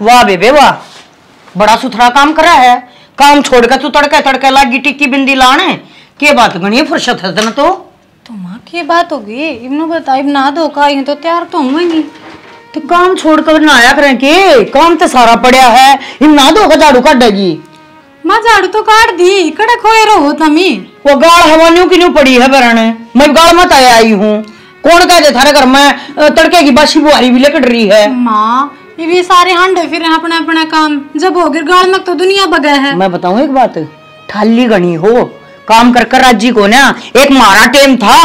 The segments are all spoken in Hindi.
वाह बेबे वाह, बड़ा सुथरा काम करा है। काम छोड़कर तू तड़के तड़के लागी टिक्की बिंदी लाने के बात गणी फुर्सत है तना तो माँ की बात होगी इब्नू बता इब ना धोखा ही तो तैयार तो होंगी तो काम छोड़कर नहाया करें के काम तो सारा पड़ा है इन ना धोकर झाड़ू काटेगी। माँ झाड़ू तो काट दी कड़े खोए रहो तमी वो गाल हवानियों की नहीं पड़ी है बरने मैं गाल मत आया आई हूँ। कौन कहते थारे घर में तड़के की बासी बुहारी भी लेकर रही है। माँ ये सारे हांडे फिर अपने अपने काम जब हो गिर गाल में तो दुनिया बगे है। मैं बताऊं एक बात, ठाली गणी हो काम कर कर राजी को ना। एक मारा टाइम था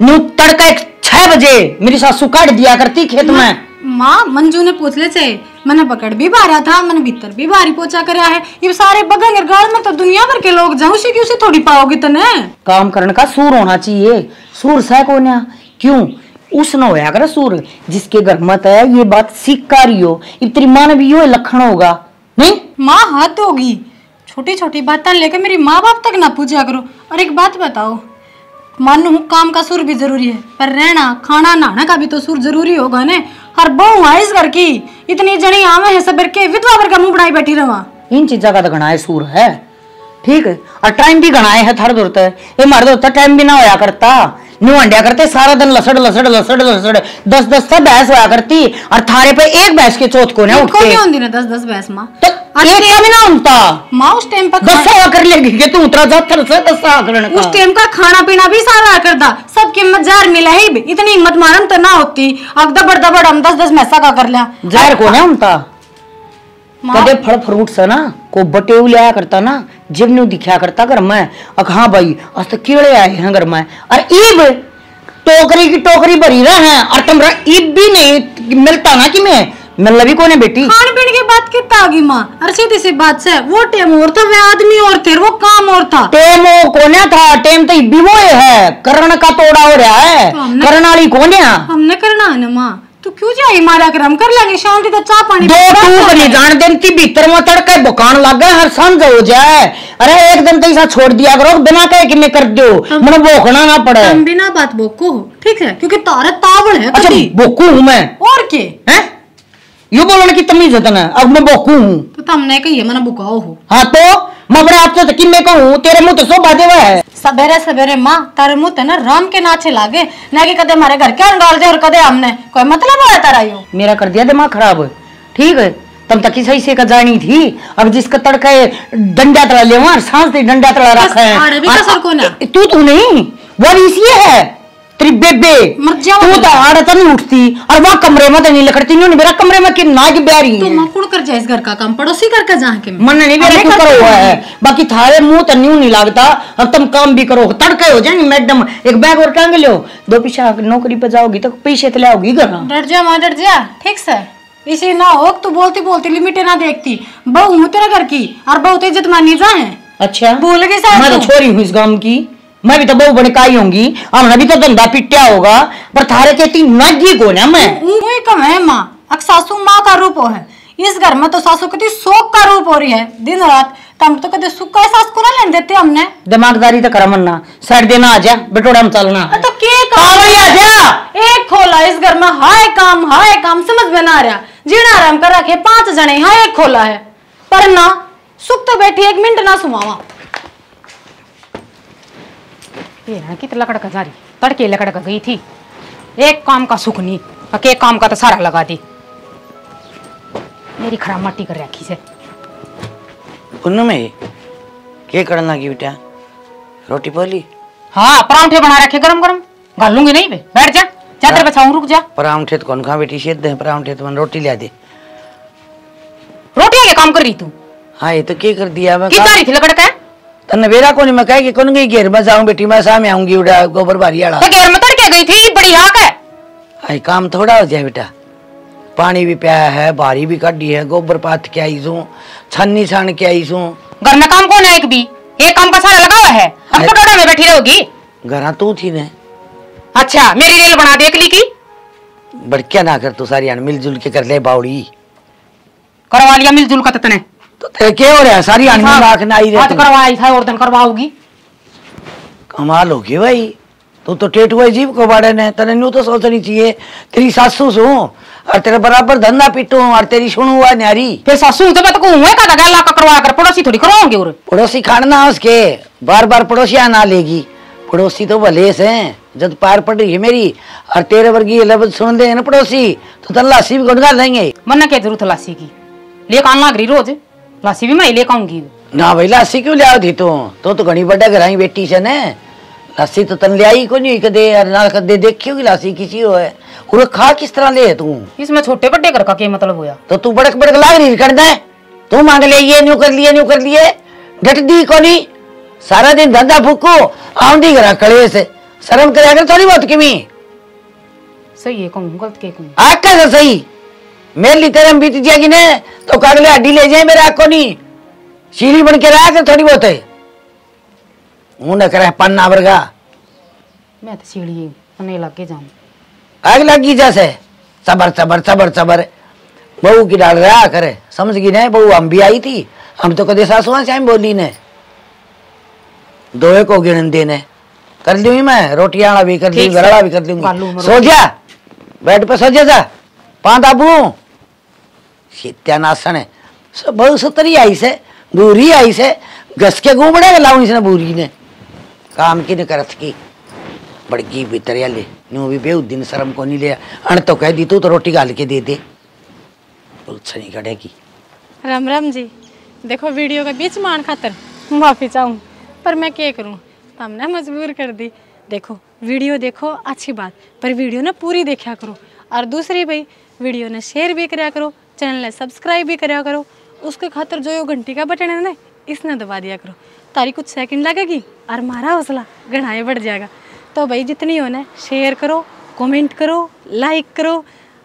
न्यू तड़का 6 बजे मेरी सासू काट दिया करती खेत में। माँ मंजू ने पूछ ले से मैंने पकड़ भी बारा था मैंने भीतर भी बारी पोचा कराया है ये सारे बगंगे गाल में तो दुनिया भर के लोग जाऊं उसी की उसी थोड़ी पाओगी तने। काम करने का सूर होना चाहिए। सूर सह को ना क्यों उसने होया कर सूर जिसके घर मत है ये बात सीख कर रही हो इतनी मान भी यो लखन होगा नहीं। माँ हद होगी छोटी छोटी बातें लेके मेरी माँ बाप तक ना पूछा करो। और एक बात बताओ मानू काम का सुर भी जरूरी है पर रहना खाना नहाना का भी तो सुर जरूरी होगा ने। हर बहू है इस घर की इतनी जनी आवे है सब के विधवा भर का मुंह बनाई बैठी रहा। इन चीजा का तो गणाए सूर है ठीक है और टाइम भी गणाए है थार दूर ये मार दो टाइम भी ना होया करता न्यू अंडिया करते सारा दिन लसड़ लसड़ लसड़ लसड़ 10-10 तक बहस होया करती और थारे पे एक बहस के चौथ को ना उठते क्यों होंदी ना 10-10 बहस मां तो एक का भी ना होता मां उस टाइम पर 10 कर लेगी कि तू उतरा जा थर से 10 करने का उस टाइम का खाना पीना भी सारा करता सब कीमत जार मिला ही इतनी हिम्मत मारम तो ना होती अब दबड़ हम 10-10 मैसा का कर लिया जार को ना होता कदे फल फ्रूट से ना को बटेव लिया करता ना जब न्यू दिखा करता घर में हाँ भाई आज तो कीड़े आए हैं घर में और ईब टोकरी की टोकरी भरी रहा है और तुम ईब भी नहीं मिलता ना कि मैं मिलना भी कोने बेटी। खाने पीने की बात कितना आगी माँ और सीधी सी बात से वो टेम और था वे आदमी और थे वो काम और था टेम वो कोने था टेम तो भी वो है करण का तोड़ा हो रहा है करण वाली कोने हमने करना है ना माँ तू क्यों जाए मारा कर हम कर लेंगे शांति तो चाह पानी दो तू नहीं जान देती भीतर में तड़के बुकान लग गए हर सांझ हो जाए। अरे एक दिन तो ऐसा छोड़ दिया करो बिना कहे कि मैं कर दो मैंने भोखना ना पड़े। हम बिना बात बोको ठीक है क्योंकि तारा तावड़ है। अच्छा बोकू हूँ मैं और के हैं यू बोलने की तमीज है ना अब मैं बोकू हूँ तो तुमने कही मैंने बुकाओ हो। हाँ तो मैं अपने आप से कि मैं कहूँ तेरे मुंह तो सो बाधे हुआ है सवेरे सवेरे माँ तारे मुंह ते ना राम के नाचे लागे ना कि कदे हमारे घर क्या गाल दे और कदे हमने कोई मतलब है तारा यो मेरा कर दिया दिमाग खराब ठीक है तब तक सही से का जानी थी अब जिसका तड़का डंडा तला ले वहां सांस डंडा तला रखा है तू नहीं वो इसी है तेरी बेबे तू तो आड़त नहीं उठती और वहाँ कमरे में तो नहीं लकड़ती नहीं मेरा कमरे में कि नाग ब्यारी तू मकुड़ कर जाए इस घर का काम पड़ोसी घर का जहाँ के मन नहीं मेरा क्यों करो हुआ है बाकी थारे मुंह तो न्यू नहीं लगता अब तुम काम भी करो तड़के हो जाएंगे मैडम एक बैग और टांग लो 2 पीछा नौकरी पे जाओगी तो पैसे तो लाओगी घर डर जा माँ डर जा ठीक से इसी ना हो तू बोलती बोलती लिमिटे ना देखती बहू हूँ तेरा घर की और बहुत इज्जत मानी जा है। अच्छा भूल गई मैं तो छोरी हूँ इस गांव की मैं भी तो बहु बड़ी काई होंगी हमने भी तो धंधा पिट्या होगा पर थारे कहती नाजी को ना मैं कम है माँ सासू माँ का रूप हो है इस घर में तो सासू कभी शौक का रूप हो रही है दिन रात तम तो कभी सुख का एहसास को ना लेने देते हमने दिमागदारी तो करा मनना साइड देना आ जा बेटोड़ा हम चलना तो के काम आ जा एक खोला इस घर में हाय काम समझ में ना आ रहा जीना आराम कर रखे 5 जने हाँ एक खोला है पर ना सुख तो बैठी 1 मिनट ना सुमावा कितना लकड़ का जारी तड़के लकड़ का गई थी एक काम का सुख नहीं एक काम का तो सारा लगा दी मेरी खराब मट्टी कर रखी से में क्या करना की बेटा रोटी पोली हाँ परांठे बना रखे गरम गरम घालूंगी नहीं बैठ जा तेरे बचाऊं रुक जा परांठे तो कौन खा बेटी सीध दे परांठे तो रोटी ला दे रोटी के काम कर रही तू। हाँ ये तो क्या कर दिया मैं कितना रही थी लकड़ का तन्ने बेरा को नहीं मैं कह के कौन गई घेर में जाऊं बेटी मैं शाम आऊंगी उड़ा गोबर बारी आड़ा तो घेर में तड़के गई थी बड़ी आग है आई काम थोड़ा हो जाए बेटा पानी भी पिया है बारी भी काटी है गोबर पाथ के आई सू छन्नी छान के आई सू घर में काम कौन है एक भी एक काम का सारा लगा हुआ है अब तो डोडा में बैठी रहोगी घर तू थी ने अच्छा मेरी रेल बना देख ली की बड़किया ना कर तू सारी मिलजुल के कर ले बावड़ी करवा लिया मिलजुल का तने तो क्या हो रहा है सारी लाख ना आई रही करवाई था और दिन करवाओगी कमाल होगी भाई तू तो टेट हुआ जीव को बाड़े ने तने न्यू तो सोचनी चाहिए तेरी सासू सू और तेरे बराबर धंधा पीटू और तेरी सुनू हुआ न्यारी। फिर सासू तो मैं तो कहूँ का गला का करवा कर पड़ोसी थोड़ी करवाओगे। और पड़ोसी खाना उसके बार बार पड़ोसियां ना लेगी। पड़ोसी तो भले से जब पार पड़ रही है मेरी और तेरे वर्गी लफ्ज सुन दे ना पड़ोसी तो तन लासी भी गुनगा देंगे। मन क्या जरूरत लासी की लेकर आना लग रही रोज लासी भी मैं लेकर आऊंगी ना भाई लासी क्यों लिया थी तो घनी बड़ा घर बेटी से ने लासी तो तन ले आई को नहीं कदे ना कदे देखी होगी लासी किसी हो है और खा किस तरह ले तू इसमें छोटे बड़े घर का क्या मतलब होया। तो तू बड़क बड़क लाग रही कर दे तू मांग ले ये न्यू कर लिए डट दी को नहीं सारा दिन धंधा फूको आउंदी घर कले से शर्म करे कर थोड़ी बहुत किमी सही है कहूँ गलत के कहूँ आग कैसा सही मेरे लिए तेरे बीत जाएगी ने तो कागले हड्डी ले जाए मेरे आग को नहीं सीढ़ी बन के रहा कर थोड़ी बहुत है मुंह न करे पन्ना वर्गा मैं तो सीढ़ी पन्ने लग के जाऊँ आग लगी जैसे सबर सबर सबर सबर बहू की डाल रहा करे समझ गई नहीं बहू हम भी आई थी हम तो कदे सासुआ से बोली ने दोए को गिन देने कर लूंगी मैं रोटियां भी कर दूंगी गरड़ा भी कर दूंगी सो जा बेड पे सो जा पांच आबू सत्यानाशन है सब बहुत सुतरी आई से बूरी आई से घस के घूमड़े लाऊं इसने बूरी ने काम की ने करत की बड़की भीतर ले न्यू भी बेउ दिन शर्म को नहीं ले अण तो कह दी तू तो रोटी गाल के दे दे पुलिस नहीं करेगी। राम राम जी देखो वीडियो के बीच मान खातर माफी चाहूँ पर मैं क्या करूँ हमने मजबूर कर दी। देखो वीडियो देखो अच्छी बात पर वीडियो ना पूरी देखा करो और दूसरी भाई वीडियो ने शेयर भी कराया करो चैनल ने सब्सक्राइब भी कराया करो उसके खातर जो यो घंटी का बटन है ना इसने दबा दिया करो तारी कुछ सेकंड लगेगी और हमारा हौसला गढ़ाए बढ़ जाएगा। तो भाई जितनी हो ना शेयर करो कमेंट करो लाइक करो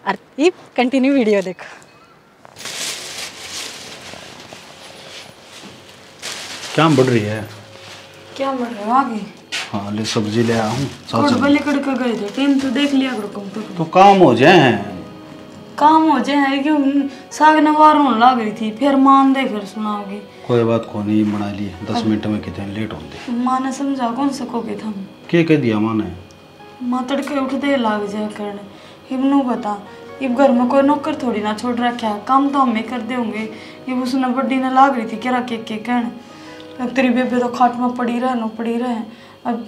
और ये कंटिन्यू वीडियो देखो। क्या बढ़ रही है क्या बढ़ रहा है आगे हाँ ले सब्जी ले आया हूँ लेकर के गए थे टाइम तो देख लिया करो कम तो काम हो जाए काम हो जाए क्यों साग नवार होने लग रही थी फिर मान दे फिर सुनाओगी कोई बात को नहीं बना लिए 10 मिनट में कितने लेट होते माँ ने समझा कौन सकोगे तुम क्या कह दिया माँ ने माँ तड़के उठते लाग जाए करने इबनू बता इब घर में कोई नौकर थोड़ी ना छोड़ रखा है काम तो हमें कर देंगे इब उसने बड्डी ने लाग रही थी क्या के कहने अब तेरी बेबे तो खाट में पड़ी रहे अब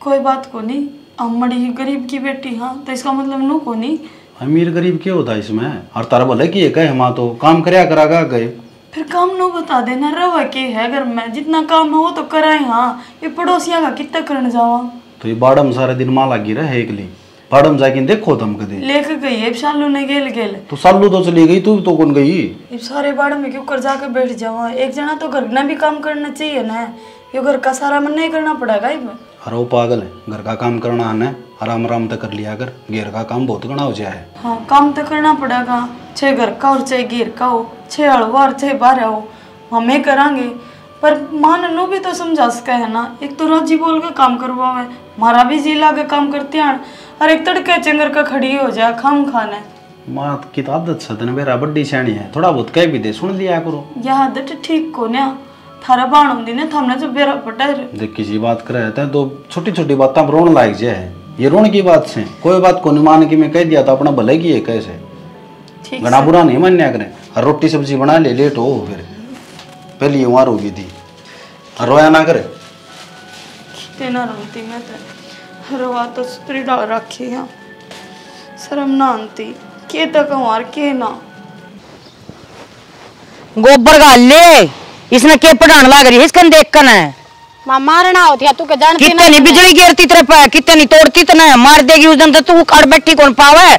कोई बात को नहीं हम मड़ी गरीब की बेटी हाँ तो इसका मतलब नू को नहीं अमीर गरीब क्या होता है इसमें और तारा भले की कहे माँ तो काम करया करागा गए फिर काम नो बता देना रवा के है घर में जितना काम है वो तो कराए हाँ ये पड़ोसिया का कितना करने जावा तो ये बाड़म सारे दिन माँ लगी रहे एक ली बाड़म जाके देखो तुम कदे लेके गई है सालू ने गेल तो सालू तो चली गई तू तो कौन गई अब सारे बाड़म में क्यों कर जाके बैठ जावा एक जना तो घर में भी काम करना चाहिए ना ये घर का सारा मन नहीं करना पड़ेगा अरे वो पागल है घर का काम करना आना आराम आराम तक कर लिया कर घेर का काम बहुत गणा हो जाए हाँ काम तो करना पड़ेगा छे घर का और छे घेर का हो छे हलवा और छे बारह हो हमें करांगे पर मान लो भी तो समझा सके है ना एक तो राजी बोल के काम करवावे मारा भी जी लागे काम करते हैं और एक तड़के चंगर का खड़ी हो जाए खाम खाने माँ की तो आदत सदन मेरा बड्डी श्रेणी है थोड़ा बहुत कह भी दे सुन लिया करो यह आदत ठीक को ना थारा बाण होंदी ने थमने जो बेरा पटा देख किसी बात कर रहे थे तो छोटी छोटी बातें पर रोन लायक जाए ये रोन की बात से कोई बात को नहीं मान के मैं कह दिया तो अपना भले की है कैसे घना बुरा नहीं मान्या करें और रोटी सब्जी बना ले लेट हो फिर पहली उम्र होगी थी और रोया ना करे ना रोती मैं तो रोआ तो सुतरी डाल रखी है शर्म ना आती के तक हमार के ना गोबर गाल ले इसने के पढ़ाने लग रही है इसकन देख कर है मां मारना होती है तू के जानती कितने नहीं बिजली गिरती तरफ है कितने नहीं तोड़ती तो ना मार देगी उस दिन तो तू कड़ बैठी कौन पावे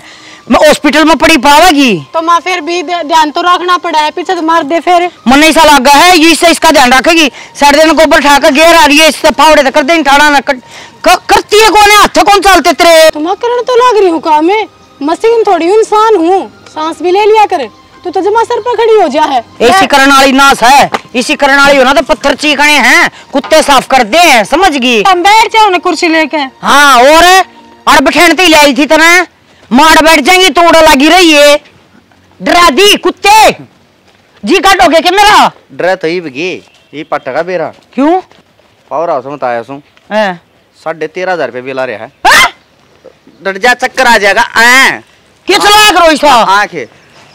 हॉस्पिटल में पड़ी पावेगी तो मां फिर भी ध्यान तो रखना पड़ा है पीछे तो मार दे फिर मन ऐसा लगा है ये इससे इसका ध्यान रखेगी सारे दिन गोबर ठाकर घेर आ रही है इससे फावड़े तो कर देंगे ठाड़ा ना करती है कौन है हाथ कौन चलते तेरे तुम करने तो लग रही हूँ काम में मशीन थोड़ी इंसान हूँ सांस भी ले लिया करे तू तो जमा सर पर खड़ी हो जा है ऐसी करने वाली नाश है इसी करने वाली हो ना तो पत्थर चीकने हैं कुत्ते साफ कर दे समझ गई हम बैठ जाओ ना कुर्सी लेके हाँ और बैठने ही लाई थी तना मार बैठ जाएंगी तोड़ लगी रही है डरा दी कुत्ते जी काटोगे क्या मेरा डरा तो ही बगी ये पट्टा का बेरा क्यों पावर हाउस में आया सू 13,500 बिल आ रहा है हाँ? डर जा चक्कर आ जाएगा क्या चलाया करो ऐसा आंखें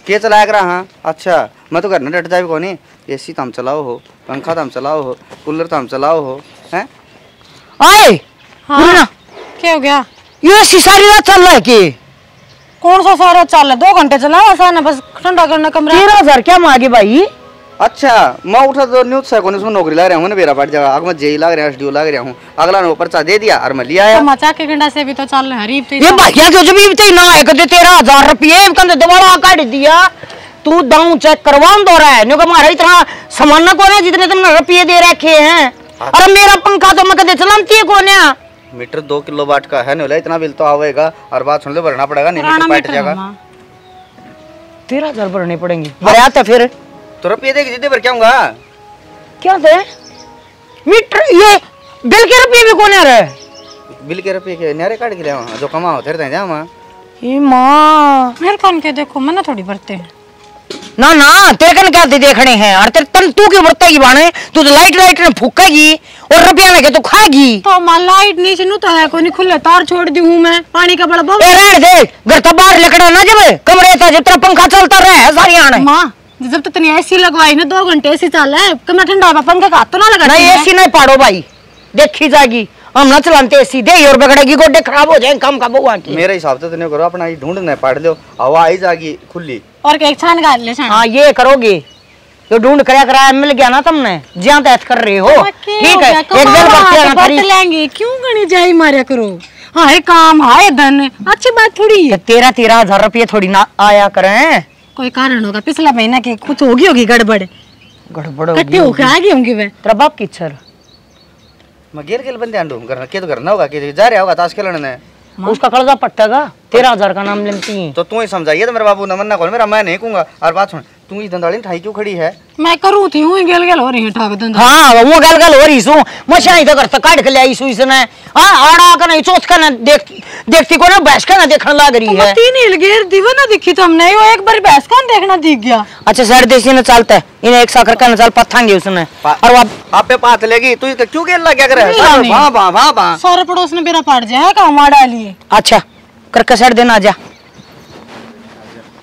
के चलाया करा। हाँ अच्छा मैं तो घर में डट जाए कोनी। एसी तो हम चलाओ हो, पंखा तो हम चलाओ हो, कूलर तो हम चलाओ हो हैं। आए हाँ क्या हो गया? ये सारी रात चल रहा है कि कौन सा सारा चल रहा? 2 घंटे चला आसान है, बस ठंडा करना कमरा। 13,000 क्या मांगे भाई? अच्छा मैं उठा तो न्यूज से कोने उसमें नौकरी लग रहा हूँ ना, मेरा पड़ जाएगा। अगर मैं जेई लग रहा हूँ, एसडीओ लग रहा हूँ, अगला ने पर्चा दे दिया और मैं लिया आया। मचा के गंडा से भी तो चल रहा है हरीब तो ये भैया जो जब भी ना है कहते 13,000 रुपये कंधे दोबारा काट दिया। तू दाऊ चेक करवाऊं दो रहा है नो हमारा इतना सामान ना कोने जितने तुमने रुपये दे रखे हैं। अरे मेरा पंखा तो मैं कदे चलाती है कोने। मीटर 2 किलोवाट का है ना, इतना बिल तो आवेगा और बात सुन ले भरना पड़ेगा, नहीं मीटर बैठ जाएगा। 13,000 भरने पड़ेंगे बरात फिर तो रुपये देगी जितने भर क्या होगा क्या दे मीटर ये बिल के रुपये भी कौन आ रहा है? बिल के रुपये के नारे काट के ले जो कमा होते रहते हैं वहाँ। ये माँ मेरे कान के देखो मैं ना थोड़ी भरते हैं ना ना तेरे कन क्या देखने हैं और तेरे तन तू क्यों बरतेगी बाने? तू तो लाइट ने फूकेगी और रुपया लेके तू खाएगी। तो मां लाइट नीचे नु तो है कोई नहीं, खुले तार छोड़ दी हूं मैं, पानी का बड़ा ए रहने दे घर तो बाहर लकड़ा ना जब कमरे था जितना पंखा चलता रहे सारी आने। मां जब तक तने एसी लगवाई ना 2 घंटे एसी चल है, कमरा ठंडा होगा, पंखा का तो ना लगा। नहीं एसी नहीं पाड़ो भाई, देखी जाएगी हम ना चलाते एसी दे और बगड़ेगी गोडे खराब हो जाए काम का बुआ की। मेरे हिसाब से तो नहीं करो, अपना ढूंढना पाड़ लो, हवा आई जाएगी खुली और एक छान गाल ले छान। हाँ ये करोगे तो ढूंढ कराया मिल गया ना तुमने ज्यादा ऐसा कर रहे हो। ठीक है एक दिन बट लेंगे क्यों गणी जाई मारे करो। हाय काम हाय धन अच्छी बात थोड़ी है। 13,000 रुपये थोड़ी ना आया करें, कोई कारण होगा, पिछला महीना के कुछ होगी गड़बड़ इकट्ठे होके आ गई होंगी वे। तेरा बाप की इच्छा मैं गेर गेल बंदे अंडू करना के तो करना होगा कि जा रहा होगा ताश खेलने ने उसका कर्जा पट्टेगा 13,000 का नाम लेती है तो तू ही समझाइए। तो मेरे बाबू न मन्ना कौन मेरा मैं नहीं कहूंगा। और बात सुन तू इस धंधाड़ी ठाई क्यों खड़ी है? मैं करूँ थी हूँ गेल गेल हो रही है ठाक धंधा। हाँ वो गल हो रही सू मशाई तो करता काट के ले आई सू इसने। हाँ आड़ा का नहीं चौथ का ना देखती को ना भैंस का ना देखने लग रही है। तीन हिलगेर दीवा ना दिखी तो हमने वो एक बार भैंस कौन देखना दिख गया। अच्छा सर देसी ने चलता है इन्हें एक साकर का नचल पत्थांगे उसने और आप पे पात लेगी तू क्यों गेल लग गया करे? सारे पड़ोस ने मेरा पाट जाए का मार लिए। अच्छा करके सर देना जा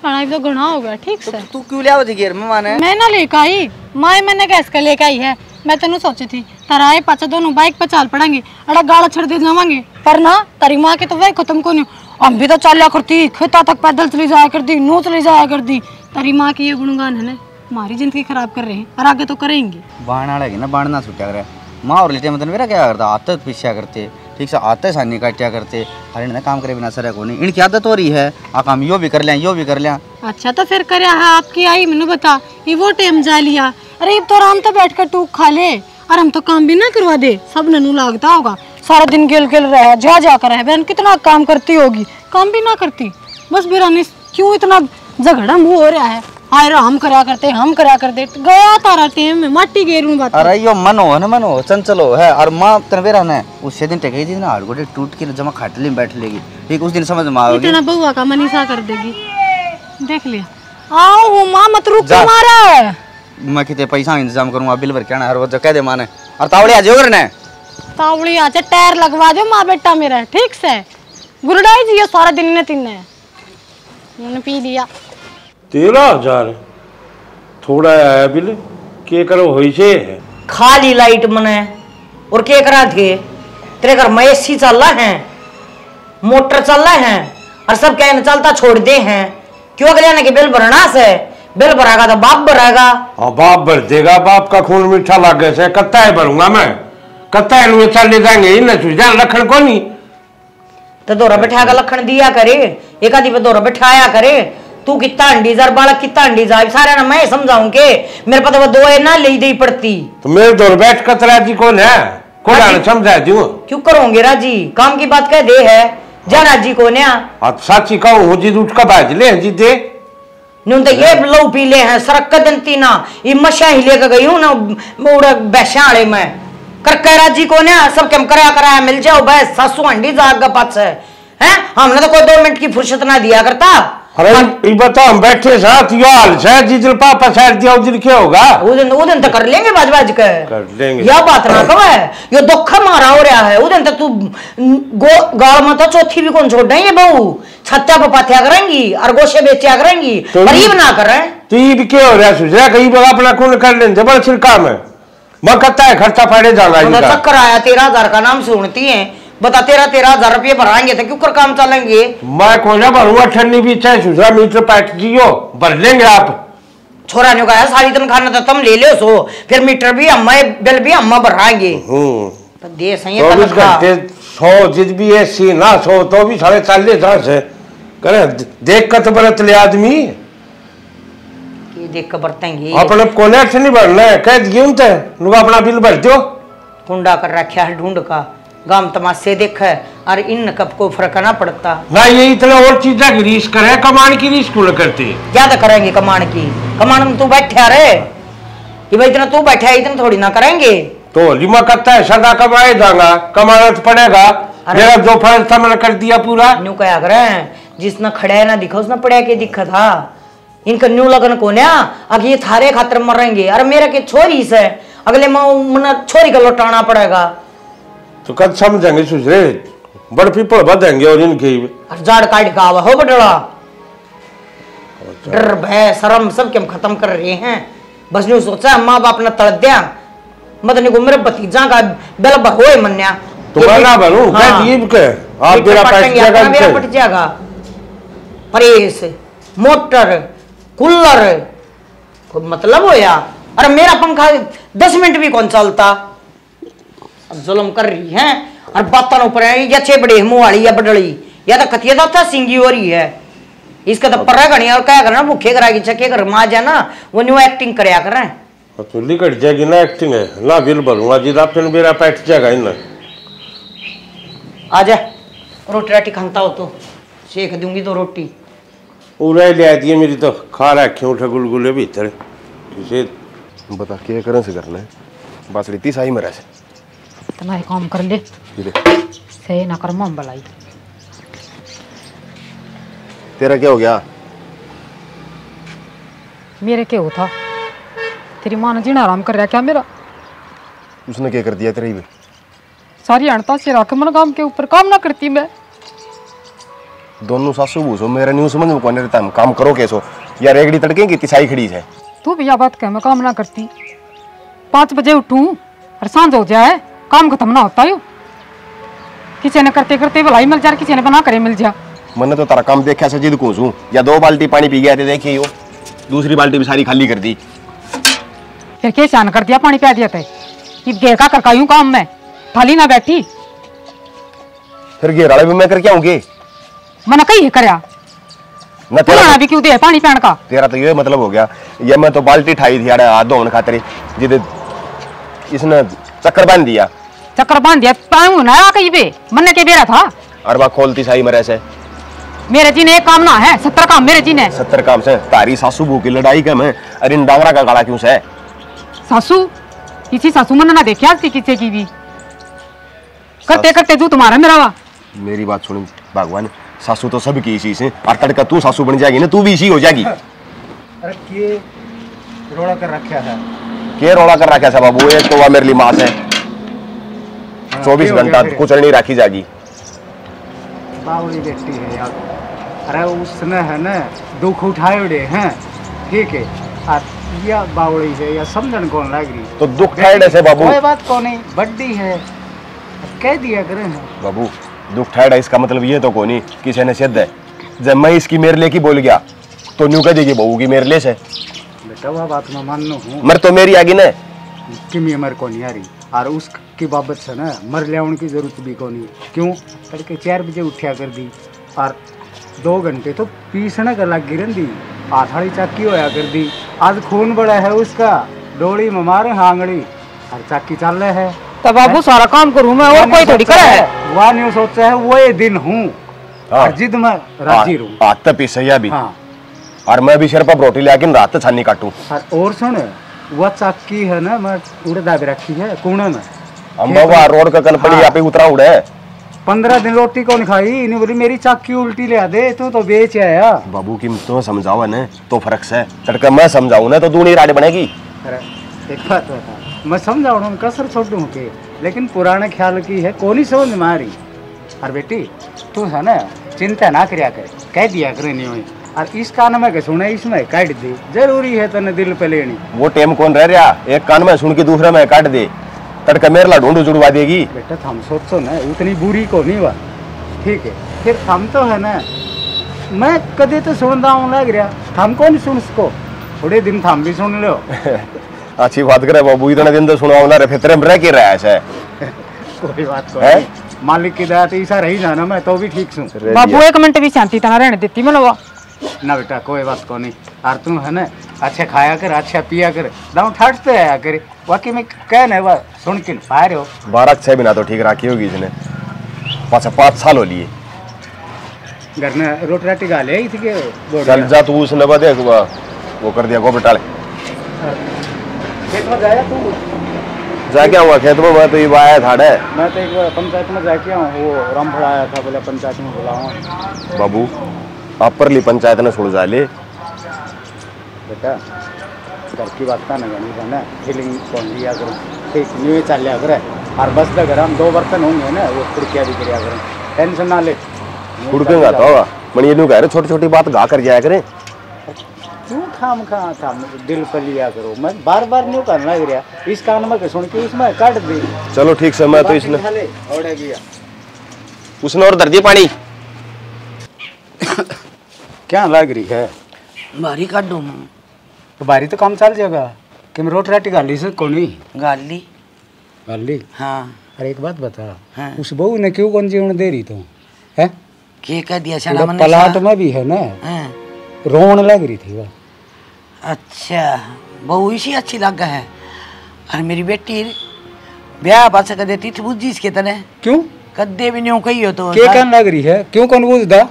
तो गुना हो गया। ठीक से तू क्यों ले आवती गेर में माने? मैं ना लेकर आई माए मैंने गैस का लेकर आई है। मैं तेन सोची थी तराए पाचा दोनों बाइक पे चाल पड़ेंगे अड़ा गाड़ा छड़ दे जावांगे, पर ना तारी माँ के तो वही खत्म को नहीं। हम भी तो चलिया करती खेता तक पैदल चली जाया करती नो चली जाया करती। तारी माँ की ये गुणगान है ना हमारी जिंदगी खराब कर रहे हैं और आगे तो करेंगे। बाण आड़ेगी ना बाण ना छुट्या करे माँ और लेटे मतलब मेरा क्या करता आते पीछा करते ठीक से आते सानी काटिया करते अरे ना काम करे बिना सर को नहीं इनकी आदत हो रही है। आ काम यो भी कर लिया यो भी कर लिया। अच्छा तो फिर करे है आपकी आई मैंने बता ये वो टाइम जा लिया। अरे अब तो आराम तो बैठ कर टूक खा ले और हम तो काम भी ना करवा दे सब ननू लागता होगा सारा दिन गेल गेल रहे जा कर है बहन कितना काम करती होगी काम भी ना करती बस बेरानी क्यों इतना झगड़ा मुँह हो रहा है। आए हम करा करते गया तारा टेम में माटी गेरू बात। अरे यो मनो है ना मनो चंचलो है और माँ तनवेरा ने उससे दिन टके थी ना हाड़ गोटे टूट के जमा खाटली में बैठ लेगी ठीक उस दिन समझ में आओगी इतना बउआ का मनीषा कर देगी देख लिया। आओ माँ मत रुक मारा है मैं कितने पैसा इंतजाम करूंगा बिल भर के आना हर वो कह दे माने और तावड़ी आज होकर ने तावड़ी आज टायर लगवा दो माँ बेटा मेरा ठीक से गुरडाई जी सारा दिन ने तीन मैंने पी लिया। 13,000 थोड़ा आया बिल के करो होई से खाली लाइट मने और के करा थे तेरे घर में एसी चल रहा है मोटर चल रहा है और सब कहने चलता छोड़ दे हैं क्यों कल्याण के बिल भरना से बिल भरागा तो बाप भरागा। हाँ बाप भर देगा बाप का खून मीठा लागे से कत्ता है भरूंगा मैं कत्ता है चल ले जाएंगे इन सुझान लखन को नहीं तो दोरा बैठा का लखन दिया करे एक आदि पे दोरा बैठाया करे तू कितना अंडी जार बालक कितना अंडी जा सारे ना मैं समझाऊं के मेरे पता वो दो ना ले दी पड़ती तो मेरे दौर बैठ कतरा जी कौन है कौन समझा दूं क्यों करोगे राजी काम की बात कह दे है जा राजी कौन है साची कहूँ जी उठ का बाज ले जी दे नुन तो ये लो पी ले हैं सरक का दंती ना ये मशा ही लेकर गई हूँ ना उड़ा बैशाड़े में कर राजी कौन है सब कम कराया मिल जाओ बस सासू अंडी जाग पास है हमने तो कोई 2 मिनट की फुर्सत ना दिया करता अरे ये बताओ हम बैठे साथ यो हाल है जिधर पापा साइड दिया उधर क्या होगा? उधर तो कर लेंगे बाज बाज कर लेंगे। यह बात ना कहो है, यो दुख मारा हो रहा है। उधर तक तू गाल में तो चौथी भी कौन छोड़ रही है बहू, छत्ता पे पाथ्या करेंगी और गोशे बेचा करेंगी, गरीब ना कर रहे। तो ये भी क्या हो रहा है सुझा कहीं बड़ा अपना कौन कर लेंगे बड़ा छिड़का में मैं कहता है खर्चा पड़े जाना चक्कर आया 13,000 का नाम सुनती है, बता 13,000 रुपये भराएंगे तो क्यों कर काम चलेंगे? मैं कौन भरूंगा ठंडी भी चाहे सुझा मीटर पैट दियो भर लेंगे आप। छोरा ने कहा सारी तनख्वाह तो तुम ले लो सो, फिर मीटर भी हम बिल भी हम भराएंगे। तो दे सही 24 घंटे 100 जिद भी ऐसी ना 100 तो भी 40,000 है करे देख कर तो बरत ले आदमी ये देख कर बरतेंगे अपने कोनेक्ट नहीं भरना है कह दिए उनसे अपना बिल भर दो। कुंडा कर रखा है ढूंढ का गांव तमाशे देख है और इन कब को फर्क ना पड़ता ना। ये इतना और चीजा की रीस करे कमान की रीस को करते ज्यादा करेंगे कमान की। कमान में तू बैठा रे ये भाई इतना तू बैठा है इतना थोड़ी ना करेंगे। तो लिमा करता है सदा कमाए जाऊंगा कमाना तो पड़ेगा। मेरा जो फर्ज था मैंने कर दिया पूरा। न्यू क्या कर रहे हैं जिसने खड़ा है ना दिखा उसने पड़ा के दिखा था। इनका न्यू लगन को ना अगर ये थारे खातर मरेंगे। अरे मेरा के छोरी से अगले मन छोरी का लौटाना पड़ेगा। तो कद समझेंगे सुझे बड़ पीपल बदेंगे और इनके जाड़ काट का आवा हो बटड़ा डर भय शर्म सब के हम खत्म कर रहे हैं। बस न्यू सोचा माँ बाप ने तड़ दिया मतलब को मेरे भतीजा का बेल होए मन्या तो ना भरूं के आप मेरा पट जाएगा। प्रेस मोटर कूलर को मतलब हो या अरे मेरा पंखा 10 मिनट भी कौन चलता। जुल्म कर रही है और बातों ऊपर या छेबड़े मुंह वाली या बडड़ी या तो कथिया था सिंगी हो रही है। इसका तो पर्रा गणी और क्या करना भूखे कराएगी छके कर मां जाना वो न्यू एक्टिंग करया कर रहे हैं। तो लिकट जाएगी ना एक्टिंग है ना बिल भरूंगा जिदा फिर मेरा पैट जाएगा इन आ जा रोटी राटी खानता हो तो सेक दूंगी तो रोटी उड़ाई ले आती है मेरी तो खा रखे उठे गुलगुले भीतर इसे बता क्या करने से करना है बस रीति सही मरा से इतना ही काम कर ले सही ना कर मम बलाई। तेरा क्या हो गया? मेरे क्या होता तेरी माँ ने जीना आराम कर रहा क्या मेरा? उसने क्या कर दिया तेरी भी? सारी अणता से रख मन काम के ऊपर काम ना करती मैं। दोनों सासू बूसो मेरा न्यू समझ में कौन रहता हम काम करो कैसो यार रेगड़ी तड़के की तिसाई खड़ी है। तू भी यह बात कह मैं काम ना करती 5 बजे उठूं और सांझ हो जाए काम खत्म ना होता यू किसी ने करते करते भलाई मिल जा किसी ने बना करे मिल जा। मैंने तो तारा काम देखा जिद कूसू या 2 बाल्टी पानी पी गया थे देखिए यो दूसरी बाल्टी भी सारी खाली कर दी फिर क्या चान कर दिया पानी पिया दिया थे घेर का करका यूं काम में थाली ना बैठी फिर घेराले भी मैं करके आऊंगी मैंने कही करया न तेरा भी क्यों दे पानी पीने का तेरा तो ये मतलब हो गया। ये मैं तो बाल्टी ठाई थी हाथ धोने खातिर जिद इसने चक्कर बांध दिया पाऊं ना कहीं पे मन्ने के बेरा था अरबा खोलती सही मरे से मेरे जी ने एक काम ना है 70 काम मेरे जी ने 70 काम से तारी सासू बू की लड़ाई का मैं अरे इन डावरा का गाला क्यों से सासू किसी सासू मन ना देखी आज किसी की भी करते करते तू तुम्हारा मेरा वा मेरी बात सुन भगवान सासू तो सब की इसी से और तड़का तू सासू बन जाएगी ना तू भी इसी हो जाएगी। अरे के रोड़ा कर रखा है के रोड़ा कर रखा है बाबू एक तो वह मेरे लिए मां से 24 घंटा कुछ नहीं रखी जाएगी। बावली बेटी है यार। अरे उसने है ना दुख उठाए उड़े हैं ठीक है और या बावली है या समझन कौन लग रही तो दुख ठाड़े से बाबू कोई बात कौन नहीं बड्डी है कह दिया करे बाबू दुख ठाड़ा इसका मतलब ये तो कोनी किसी ने सिद्ध है जब मैं इसकी मेरे ले की बोल गया तो न्यू कह देगी बहू की मेरे ले से बेटा वह बात मैं मान हूँ मर तो मेरी आगी न कि मर को नहीं आ रही और उसकी बाबत से ना मर लिया की जरूरत भी को नहीं क्यों तड़के 4 बजे उठा कर दी और 2 घंटे तो पीसने का लग गिरन दी आथाड़ी चाकी होया कर दी आज खून बड़ा है उसका डोली में मारे हांगड़ी और चाकी चल रहे है तो बाबू सारा काम करूं मैं और कोई थोड़ी करे है वह नहीं सोचा है वो ये दिन हूँ और जिद में राजी रहूं हाथ तो पीसैया भी और मैं भी सिर पर रोटी लेके रात छानी काटूं और सुन वह चाकी है ना मैं उड़े दाबे रखी है कोने में हम बाबा रोड का कन पड़ी यहाँ पे उतरा उड़े 15 दिन रोटी कौन खाई? इन्हें बोली मेरी चाकी उल्टी ले दे, तू तो बेच आया। बाबू की तो समझाओ ना, तो फर्क से तड़का मैं समझाऊ ना तो दूनी राड बनेगी। अरे एक बात बता, मैं समझाऊ कसर छोड़ू के, लेकिन पुराने ख्याल की है कोनी समझ मारी। और बेटी तू है ना चिंता ना करया कर, कह दिया करे नहीं हुई। और इस कान में के सुने इसमें काट दे, जरूरी है तने दिल पे लेनी। वो टाइम कौन रह रहा, एक कान में सुन के दूसरे में काट दे, तड़का मेरे ला ढूंढू जुड़वा देगी। बेटा हम सोचो ना उतनी बुरी को नहीं हुआ, ठीक है। फिर हम तो है ना, मैं कदे तो सुनता हूँ लग रहा, हम कौन सुन सको, थोड़े दिन हम भी सुन लो। अच्छी बात करे बाबू, इतने दिन तो सुना ना फितरे में रह के रहा है। कोई बात नहीं, मालिक की दया ऐसा रही जाना, मैं तो भी ठीक सुन। बाबू एक मिनट भी शांति तना रहने देती मनवा ना बेटा, कोई बात को नहीं। और तुम है ना अच्छा खाया कर, अच्छा पिया कर, दाऊ ठाटते आया करे। बाकी मैं कहने वह सुन के पा रहे हो 12-6 महीना तो ठीक रखी होगी इसने, 5 साल हो लिए। घर में रोटी राटी गा ले थी के चल जा तू, उसने देख वो कर दिया गोबर टाले। खेत में जाया तू? जा क्या हुआ खेत में? मैं तो ये आया था। मैं तो एक बार पंचायत में जाके आऊँ, वो रामफल आया था, बोले पंचायत में बुलाऊँ। बाबू आप परली पंचायत ने छोड़ जा ले बेटा, घर की बात का नहीं ना, फीलिंग कौन लिया करो, ठीक न्यू चल लिया करे। और बस तक हम 2 बर्तन होंगे ना, वो कुड़किया भी करिया करें, टेंशन ना ले। कुड़केगा तो होगा मैं ये कह रहे, छोटी छोटी बात गा कर जाया करें। क्यों खाम दिल पर लिया करो, मैं बार बार न्यू करना लग रहा, इस कान में सुन के इसमें काट दी। चलो ठीक से, मैं तो इसने उसने और दर्जी पानी क्या लग रही है? बारी काट दूँ तो बारी तो काम चल जाएगा कि मैं रोटी राटी गाली से कौन गाली गाली। हाँ। अरे एक बात बता, हाँ। उस बहू ने क्यों कौन जीवन दे रही तो है? के कह दिया शाला मैंने? पलाट में भी है ना, हाँ। रोन लग रही थी वह। अच्छा बहू इसी अच्छी लग है। और मेरी बेटी ब्याह पास कर देती थी बुझी इसके तने। क्यों? कद्दे भी नहीं कही हो तो के कहने लग रही है, क्यों कौन बुझदा?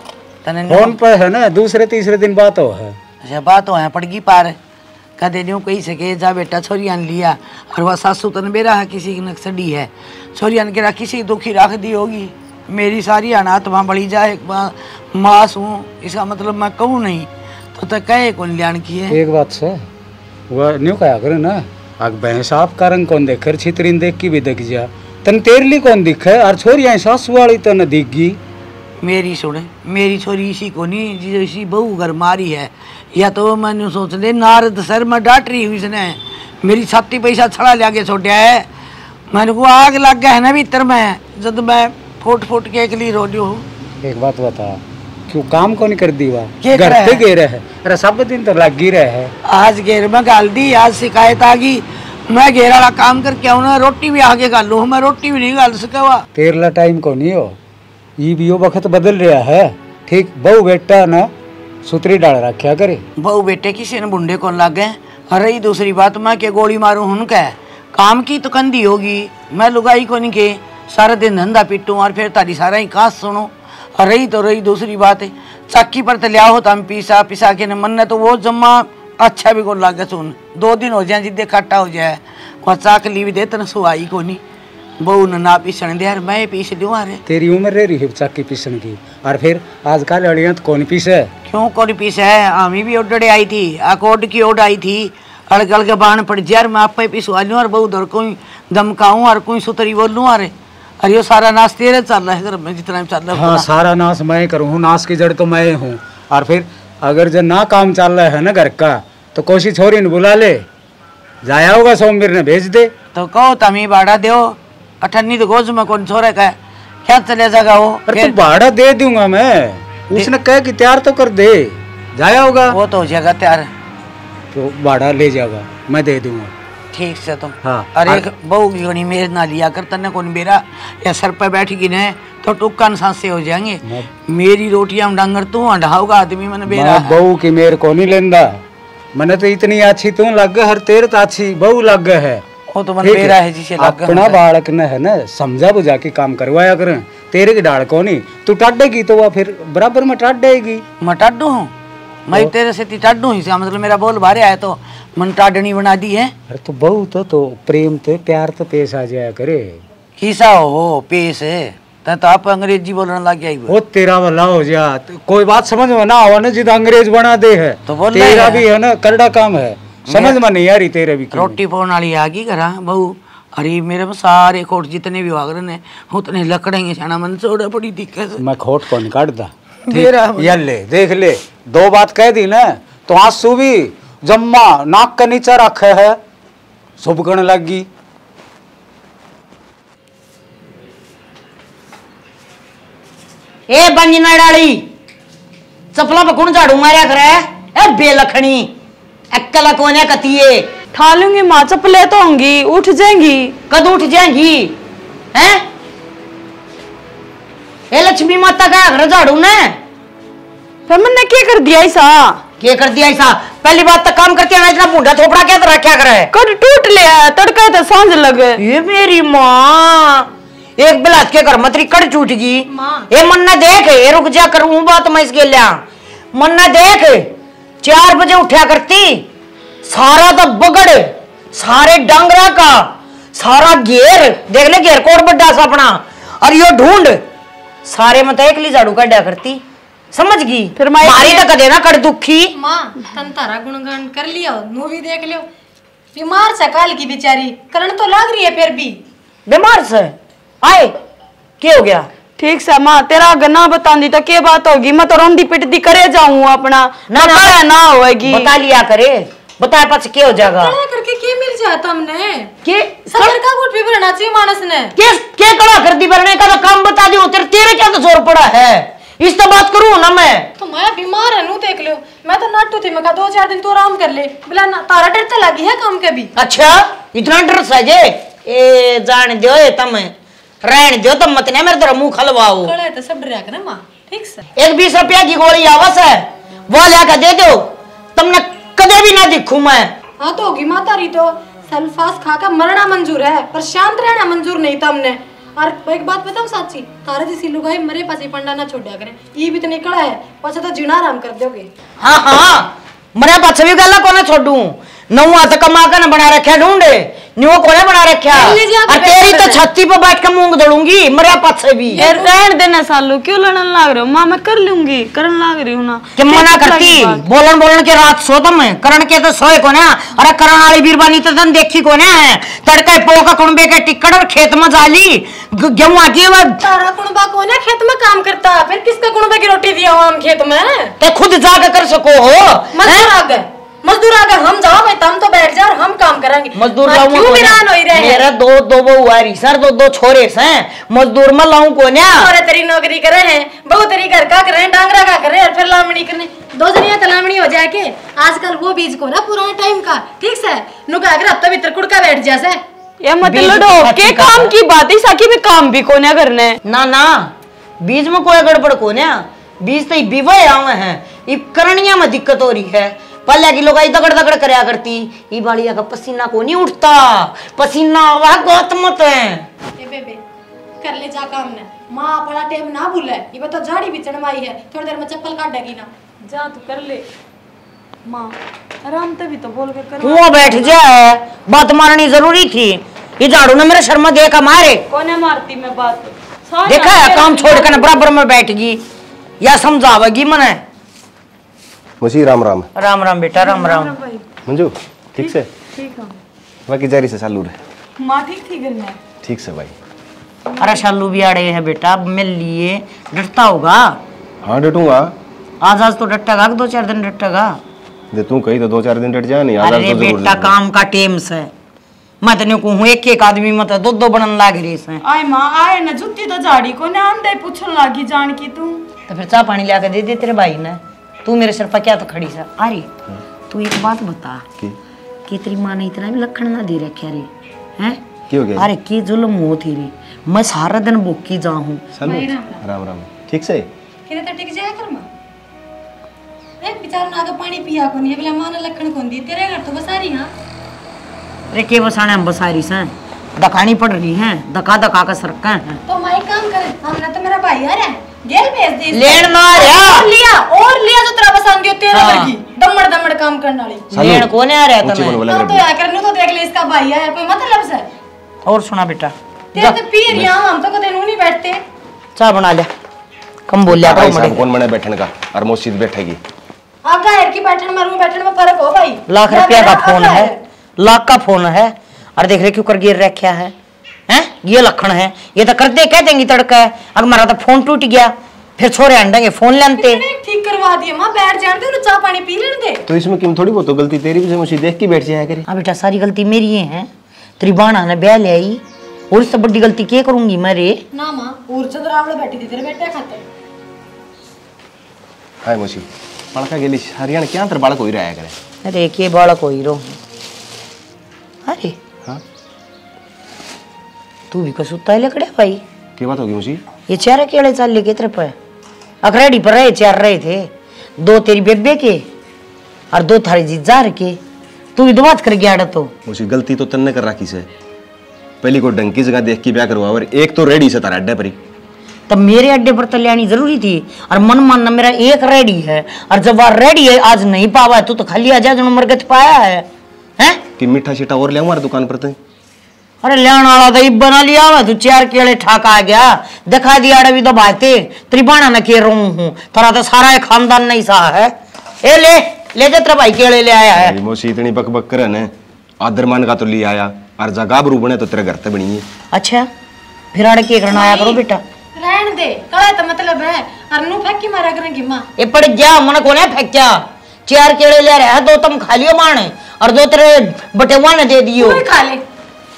फोन पे है ना, दूसरे तीसरे दिन बात हो है। अच्छा बात हो है पड़गी पार, कदे न्यू कही सके जा बेटा छोरियान लिया। और वह सासू तन बेरा है किसी की नक्सडी है, छोरियान के किसी दुखी रख दी होगी। मेरी सारी अनात्मा बड़ी जाए, मास हूँ, इसका मतलब मैं कहूँ नहीं तो कहे कौन लियान की है। एक बात से वह न्यू कहा करे ना, आग भैंस आप का रंग कौन देख, छितरीन देख की भी देख जा, तन तेरली कौन दिखे, और छोरियां सासू वाली तन दिखगी। मेरी सुने, मेरी छोरी इसी को नहीं जो इसी बहू घर मारी है, या तो मैंने सोच ले नारद सर में डांट रही हुई इसने, मेरी छाती पैसा छड़ा लिया छोड़ा है। मैंने को आग लग गया है ना भीतर में, जब मैं फुट फुट के अकेली रो रही हूँ। एक बात बता, क्यों काम को नहीं कर दी वह? घर पे घेरे है, अरे सब दिन तो लग ही रहे है। आज घेर में गाल दी, आज शिकायत आ गई, मैं घेर वाला काम करके आऊँ ना, रोटी भी आगे गाल लूँ, मैं रोटी भी नहीं गाल सका। हुआ तेरला टाइम को नहीं हो, ये भी वक्त बदल रहा है, ठीक। बहू बेटा ना सुतरी डाल रखा करे, बहू बेटे किसी ने बुंडे कौन लग गए। अरे दूसरी बात मैं के गोली मारूं उनका काम की तो कंदी होगी, मैं लुगाई को नहीं के सारा दिन धंधा पीटूं और फिर तारी सारा ही कास सुनो। और रही तो रही दूसरी बात है, चक्की पर तो लिया हो तो हम पीसा पिसा के न मन तो वो जम्मा अच्छा भी कौन लागे सुन, 2 दिन हो जाए जिद्दे खट्टा हो जाए, वहाँ चाकली भी दे तन सुहाई को नहीं, बहू ने ना पीसन दे यार, मैं पीस दूँ। अरे तेरी उम्र रह रही है चाकी पीसन की, और फिर आजकल लड़ियाँ तो कौन पीसे? क्यों कौन पीसे है? हमी भी ओडड़े आई थी, अकोड की ओड आई थी, अड़गल के बाण पड़ यार, मैं आप पे पिसवा लूँ और बहू दर कोई धमकाऊँ और कोई सुतरी बोलूँ। अरे ये सारा नाश तेरे चल रहा है घर में, जितना चल रहा है। हाँ सारा नाश मैं करूँ, नाश की जड़ तो मैं हूँ। और फिर अगर जो ना काम चल रहा है ना घर का, तो कोशी छोरी ने बुला ले, जाया होगा सोमवीर ने भेज दे। तो कहो तमी भाड़ा दो, अठन्नी तो गोज में कौन छोरे का क्या चले जाएगा वो? अरे तो भाड़ा दे दूंगा मैं, उसने कह कि तैयार तो कर दे, जाया होगा वो तो हो जाएगा तैयार, तो भाड़ा ले जाएगा, मैं दे दूंगा। ठीक से तुम। हाँ। अरे एक बहू की गोनी मेरे ना लिया कर, तन्ने कौन बेरा या सर पे बैठेगी न तो टुक्का सांसे हो जाएंगे। मेरी रोटियां डांगर तू अंडाओगा आदमी मैंने बेरा। बहू की मेरे को नहीं लेंदा, मैंने तो इतनी अच्छी तू लग हर तेरे तो अच्छी बहू लग है, वो तो मन बेरा है जिसे लग अपना बालक न है ना, समझा बुझा के काम करवाया करें। तेरे की डाल को नहीं, तू टाडेगी तो वह फिर बराबर में टाडेगी। मैं टाडू हूँ, मैं तेरे से टाडू ही, मतलब मेरा बोल भारे आया तो मन टाडनी बना दी है। अरे तो बहू तो प्रेम तो प्यार तो पेश आ जाया करे। किसा हो पेश है? तो आप अंग्रेजी बोलने लग गया। वो तेरा भला हो जा, कोई बात समझ में ना हो ना, जिद अंग्रेज बना दे है तो बोल तेरा भी है ना करड़ा काम है, समझ में नहीं आ रही तेरे भी। रोटी पाने वाली आ गई करा बहू। अरे मेरे में सारे खोट जितने भी वागरे ने उतने लकड़ेंगे छाना मन छोड़ा बड़ी दिक्कत। मैं खोट को नहीं काटता। ये ले देख ले, 2 बात कह दी ना तो आंसू भी जम्मा नाक का नीचा रखे है, सुबकन लग गई। ए बंजना डाली चपला पे कौन झाड़ू मारिया करे? ए बेलखनी अक्कल कोने कतिए ठा लूंगी माँ, चप्पलें तो होंगी, उठ जाएंगी। कद उठ जाएंगी? हैं? ए लक्ष्मी माता का घर झाड़ू ने फिर मैंने क्या कर दिया ऐसा? क्या कर दिया ऐसा? पहली बात तो काम करते हैं, इतना बूढ़ा थोपड़ा क्या तरह क्या करे? कद टूट लिया, तड़का तो सांझ लगे। ये मेरी माँ, एक बिलात के घर मतरी कड़ टूट गई। ये मन्ना देख, ये रुक जा करूँ बात मैं इसके लिया। मन्ना देख 4 बजे उठा करती, सारा तो बगड़, सारे डांगरा का सारा घेर देख ले, घेर कोट बड्डा सा अपना, और यो ढूंढ सारे मत एक ली झाड़ू काटा करती, समझ गई? फिर मारी तो कदे ना कर दुखी। माँ तन तारा गुणगान कर लिया, मूवी देख लियो। बीमार से काल की बेचारी, करण तो लग रही है फिर भी। बीमार से आए क्या हो गया? ठीक से माँ, तेरा गना बता दी तो क्या बात होगी? मैं तो रोंदी पिटती करे जाऊँ अपना, ना होगी। बता लिया करे, बताया पास क्या हो जाएगा? करके क्या मिल जाता हमने? के सबर का गुट भी भरना चाहिए मानस ने। क्या कड़ा कर दी भरने का? तो काम बता दियो, तेरे क्या तो जोर पड़ा है? इस तो बात करूँ ना मैं। तो मैं बीमार है नू देख लो, मैं तो नाटू थी, मैं कहा 2-4 दिन तो आराम कर ले, बिला तारा डर तो लगी है काम के भी। अच्छा इतना डर सजे? ए जान दो तम रहन दो तम, मत ने मेरे तरह मुंह खलवाओ। कड़ा है तो सब डर करे माँ, ठीक से। एक 20 रुपया की गोली आवस है, वो लेकर दे दो, तुमने कदे भी ना दिखूं मैं। हाँ तो होगी माँ तारी तो सल्फास खाकर मरना मंजूर है, पर शांत रहना मंजूर नहीं था हमने। और एक बात बताऊं साची, तारे जैसी लुगाई मरे पास पंडा ना छोड़ा करें, ये भी तो निकला है, पाछा तो जीना आराम कर दोगे। हाँ हाँ मरे पाछे भी गल्ला कोने छोड़ू, नौवा तो कमा कर न बना रखा ढूंढे, न्यू कोने बना रखा, और तेरी तो छत्ती पे बैठ कर मूंग दड़ूंगी मरे पाछे भी। रहने देना सालू, क्यों लड़न लाग रहे हो? माँ मैं कर लूंगी, करन लाग रही हूँ ना। कि मना करती, बोलन के रात सो तुम, करण के तो सोए कोने, अरे करण वाली बीरबानी तो तन देखी कोने है, तड़के पोका कुंबे के टिक्कड़ और खेत में जाली गेहूं आती है। तारा कुंबा कोने खेत में काम करता, फिर किसका कुंबे की रोटी दिया हो हम खेत में? ते खुद जाकर कर सको हो? मजदूर आकर हम जाओ भाई, तुम तो बैठ जाओ और हम काम करेंगे। मजदूर लाऊं क्यों हैरान हो रहे हैं? मेरा दो बहू आ रही सर, दो छोरे हैं, मजदूर में लाऊं को ना? छोरे तेरी नौकरी करे हैं, बहू तेरी घर का करे हैं, डांगरा का करे और फिर लामणी करने, 2 जनिया तो लामणी हो जाए के। आजकल वो बीज को ना पुराने टाइम का, ठीक से नुका अगर हफ्ता भीतर कुड़का बैठ जैसे ये मत लड़ो के काम की बात है, साकी में काम भी कोने करने ना बीज में कोई गड़बड़ कोने, बीज तो विवाह आवे हैं, ये करणिया में दिक्कत हो रही है। पहले की लोग दगड़ करया करती, ये बाड़िया का पसीना को नहीं उठता, पसीना वह गौतमत है। ए बेबे कर ले जा काम ने, माँ बड़ा टेम ना भूले, ये बता झाड़ी भी चढ़वाई है, थोड़ी देर में चप्पल काट देगी ना, जा तू कर ले। माँ आराम तभी तो बोल के कर, वो बैठ जाए, बात मारनी जरूरी थी। ये झाड़ू ने मेरे शर्मा देखा मारे, कोने मारती मैं बात, देखा है काम छोड़कर बराबर में बैठ गई, या समझावेगी मने। मुझे राम राम। राम राम बेटा, राम राम। मंजू ठीक से? ठीक है। बाकी जारी से सालू रहे? माँ ठीक थी घर में? ठीक से भाई। अरे शालू भी आड़े है बेटा, मिल लिए डरता होगा। हाँ डटूंगा, आज तो डटेगा, 2-4 दिन डटेगा। दे तू कही तो 2-4 दिन डट जा नहीं। अरे बेटा काम का टेम से मैं तो नहीं कहूँ, एक आदमी मत 2 बनन लाग रही से। आए माँ आए ना, जुत्ती तो झाड़ी को ना अंदर पूछन लागी जान की तू। तो फिर चाय पानी ला के दे तेरे भाई ने, तू मेरे सर पर क्या तो खड़ी सा। अरे तू एक बात बता कि तेरी माँ ने इतना भी लखन ना दे रखे रे हैं? क्यों गया? अरे की जुल्म हो थी रे, मैं सारा दिन भूखी जाऊं। राम राम। ठीक से किने तो टिक जाया कर मां, एक बेचारा ना पानी पिया को नहीं, बोला मां ने लखन को दी, तेरे घर तो बसारी। हां अरे के बसाने हम बसारी से दकानी पड़ रही हैं, दका का सरका है। तो मैं एक काम करे, हमने तो मेरा भाई आ रहा है, गेल भेज दे लेन मारिया और लिया जो तेरा बसान दियो तेरे वर्गी दमड़ काम करने वाली। लेन कोने आ रहा था? तो या करने तो देख ले, इसका भाई है, कोई मतलब से। और सुना बेटा, तेरे तो पीर यहां हम तो कदे नहीं बैठते। चाय बना ले, कम बोल लिया करो मरे। कौन बने बैठने का और मौसी बैठेगी? आगा यार की बैठने में फर्क हो भाई। लाख रुपया का फोन है, लाख का फोन है, और देख रहे क्यों कर गिर रखा है, हैं? ये लक्षण है, ये तो करते कह देंगी तड़का है। अगर हमारा तो फोन टूट गया फिर छोरे अंडेंगे फोन लेते। ठीक करवा दिए मां, बैठ जान दे, चाय पानी पी लेने दे। तो इसमें क्यों थोड़ी बहुत तो गलती तेरी भी, मुझे देख के बैठ जाया करे। हाँ बेटा सारी गलती मेरी ही है, तेरी बाणा ने ब्याह ले आई और इससे बड़ी गलती क्या करूंगी मैं रे? ना मां, और चंद्रावले बैठी थी तेरे बेटे खाते। हाय मौसी पड़का गेली हरियाणा क्या अंतर बालक होई रहा करे। अरे के बालक होई रो। अरे हाँ तू भी कसुता है लकड़े भाई। क्या बात होगी मौसी? ये चार केड़े चाल लेके तेरे पे अखरेडी पर रहे, चार रहे थे, दो तेरी बेबे के और दो थारी जीजार के। तू ही बात कर गया तो मौसी गलती तो तन्ने कर रखी से, पहली को डंकी जगह देख के ब्याह करवा और एक तो रेडी से तारा अड्डे पर ही। तब मेरे अड्डे पर तल्यानी जरूरी थी, और मन मानना मेरा एक रेडी है, और जब वह रेडी है आज नहीं पावा तू तो खाली आजा जो मरगत पाया है, हैं? कि मीठा शीठा और ले हमारे दुकान पर तो। अरे लेने वाला तो बना लिया हुआ, तू चार केले ठाका आ गया, दिखा दिया भी तो भाते त्रिबाणा में के रहूं हूं, तेरा तो सारा खानदान नहीं सा है। ए ले जा तेरा भाई केले ले आया है। मौसी इतनी बक बक करे ने, आदर मान का तो ले आया, और जगह बरू बने तो तेरे घर पे बनी है। अच्छा फिर आड़े के करना आया करो बेटा, रहन दे, कड़ा तो मतलब है, और नु फेंक की मारा करेंगी मां। ये पड़ गया मन कोने फेंक्या, चार केले ले रहा है, दो तुम खा लियो माने और दो तेरे बटेवा ने दे दियो। तू खा ले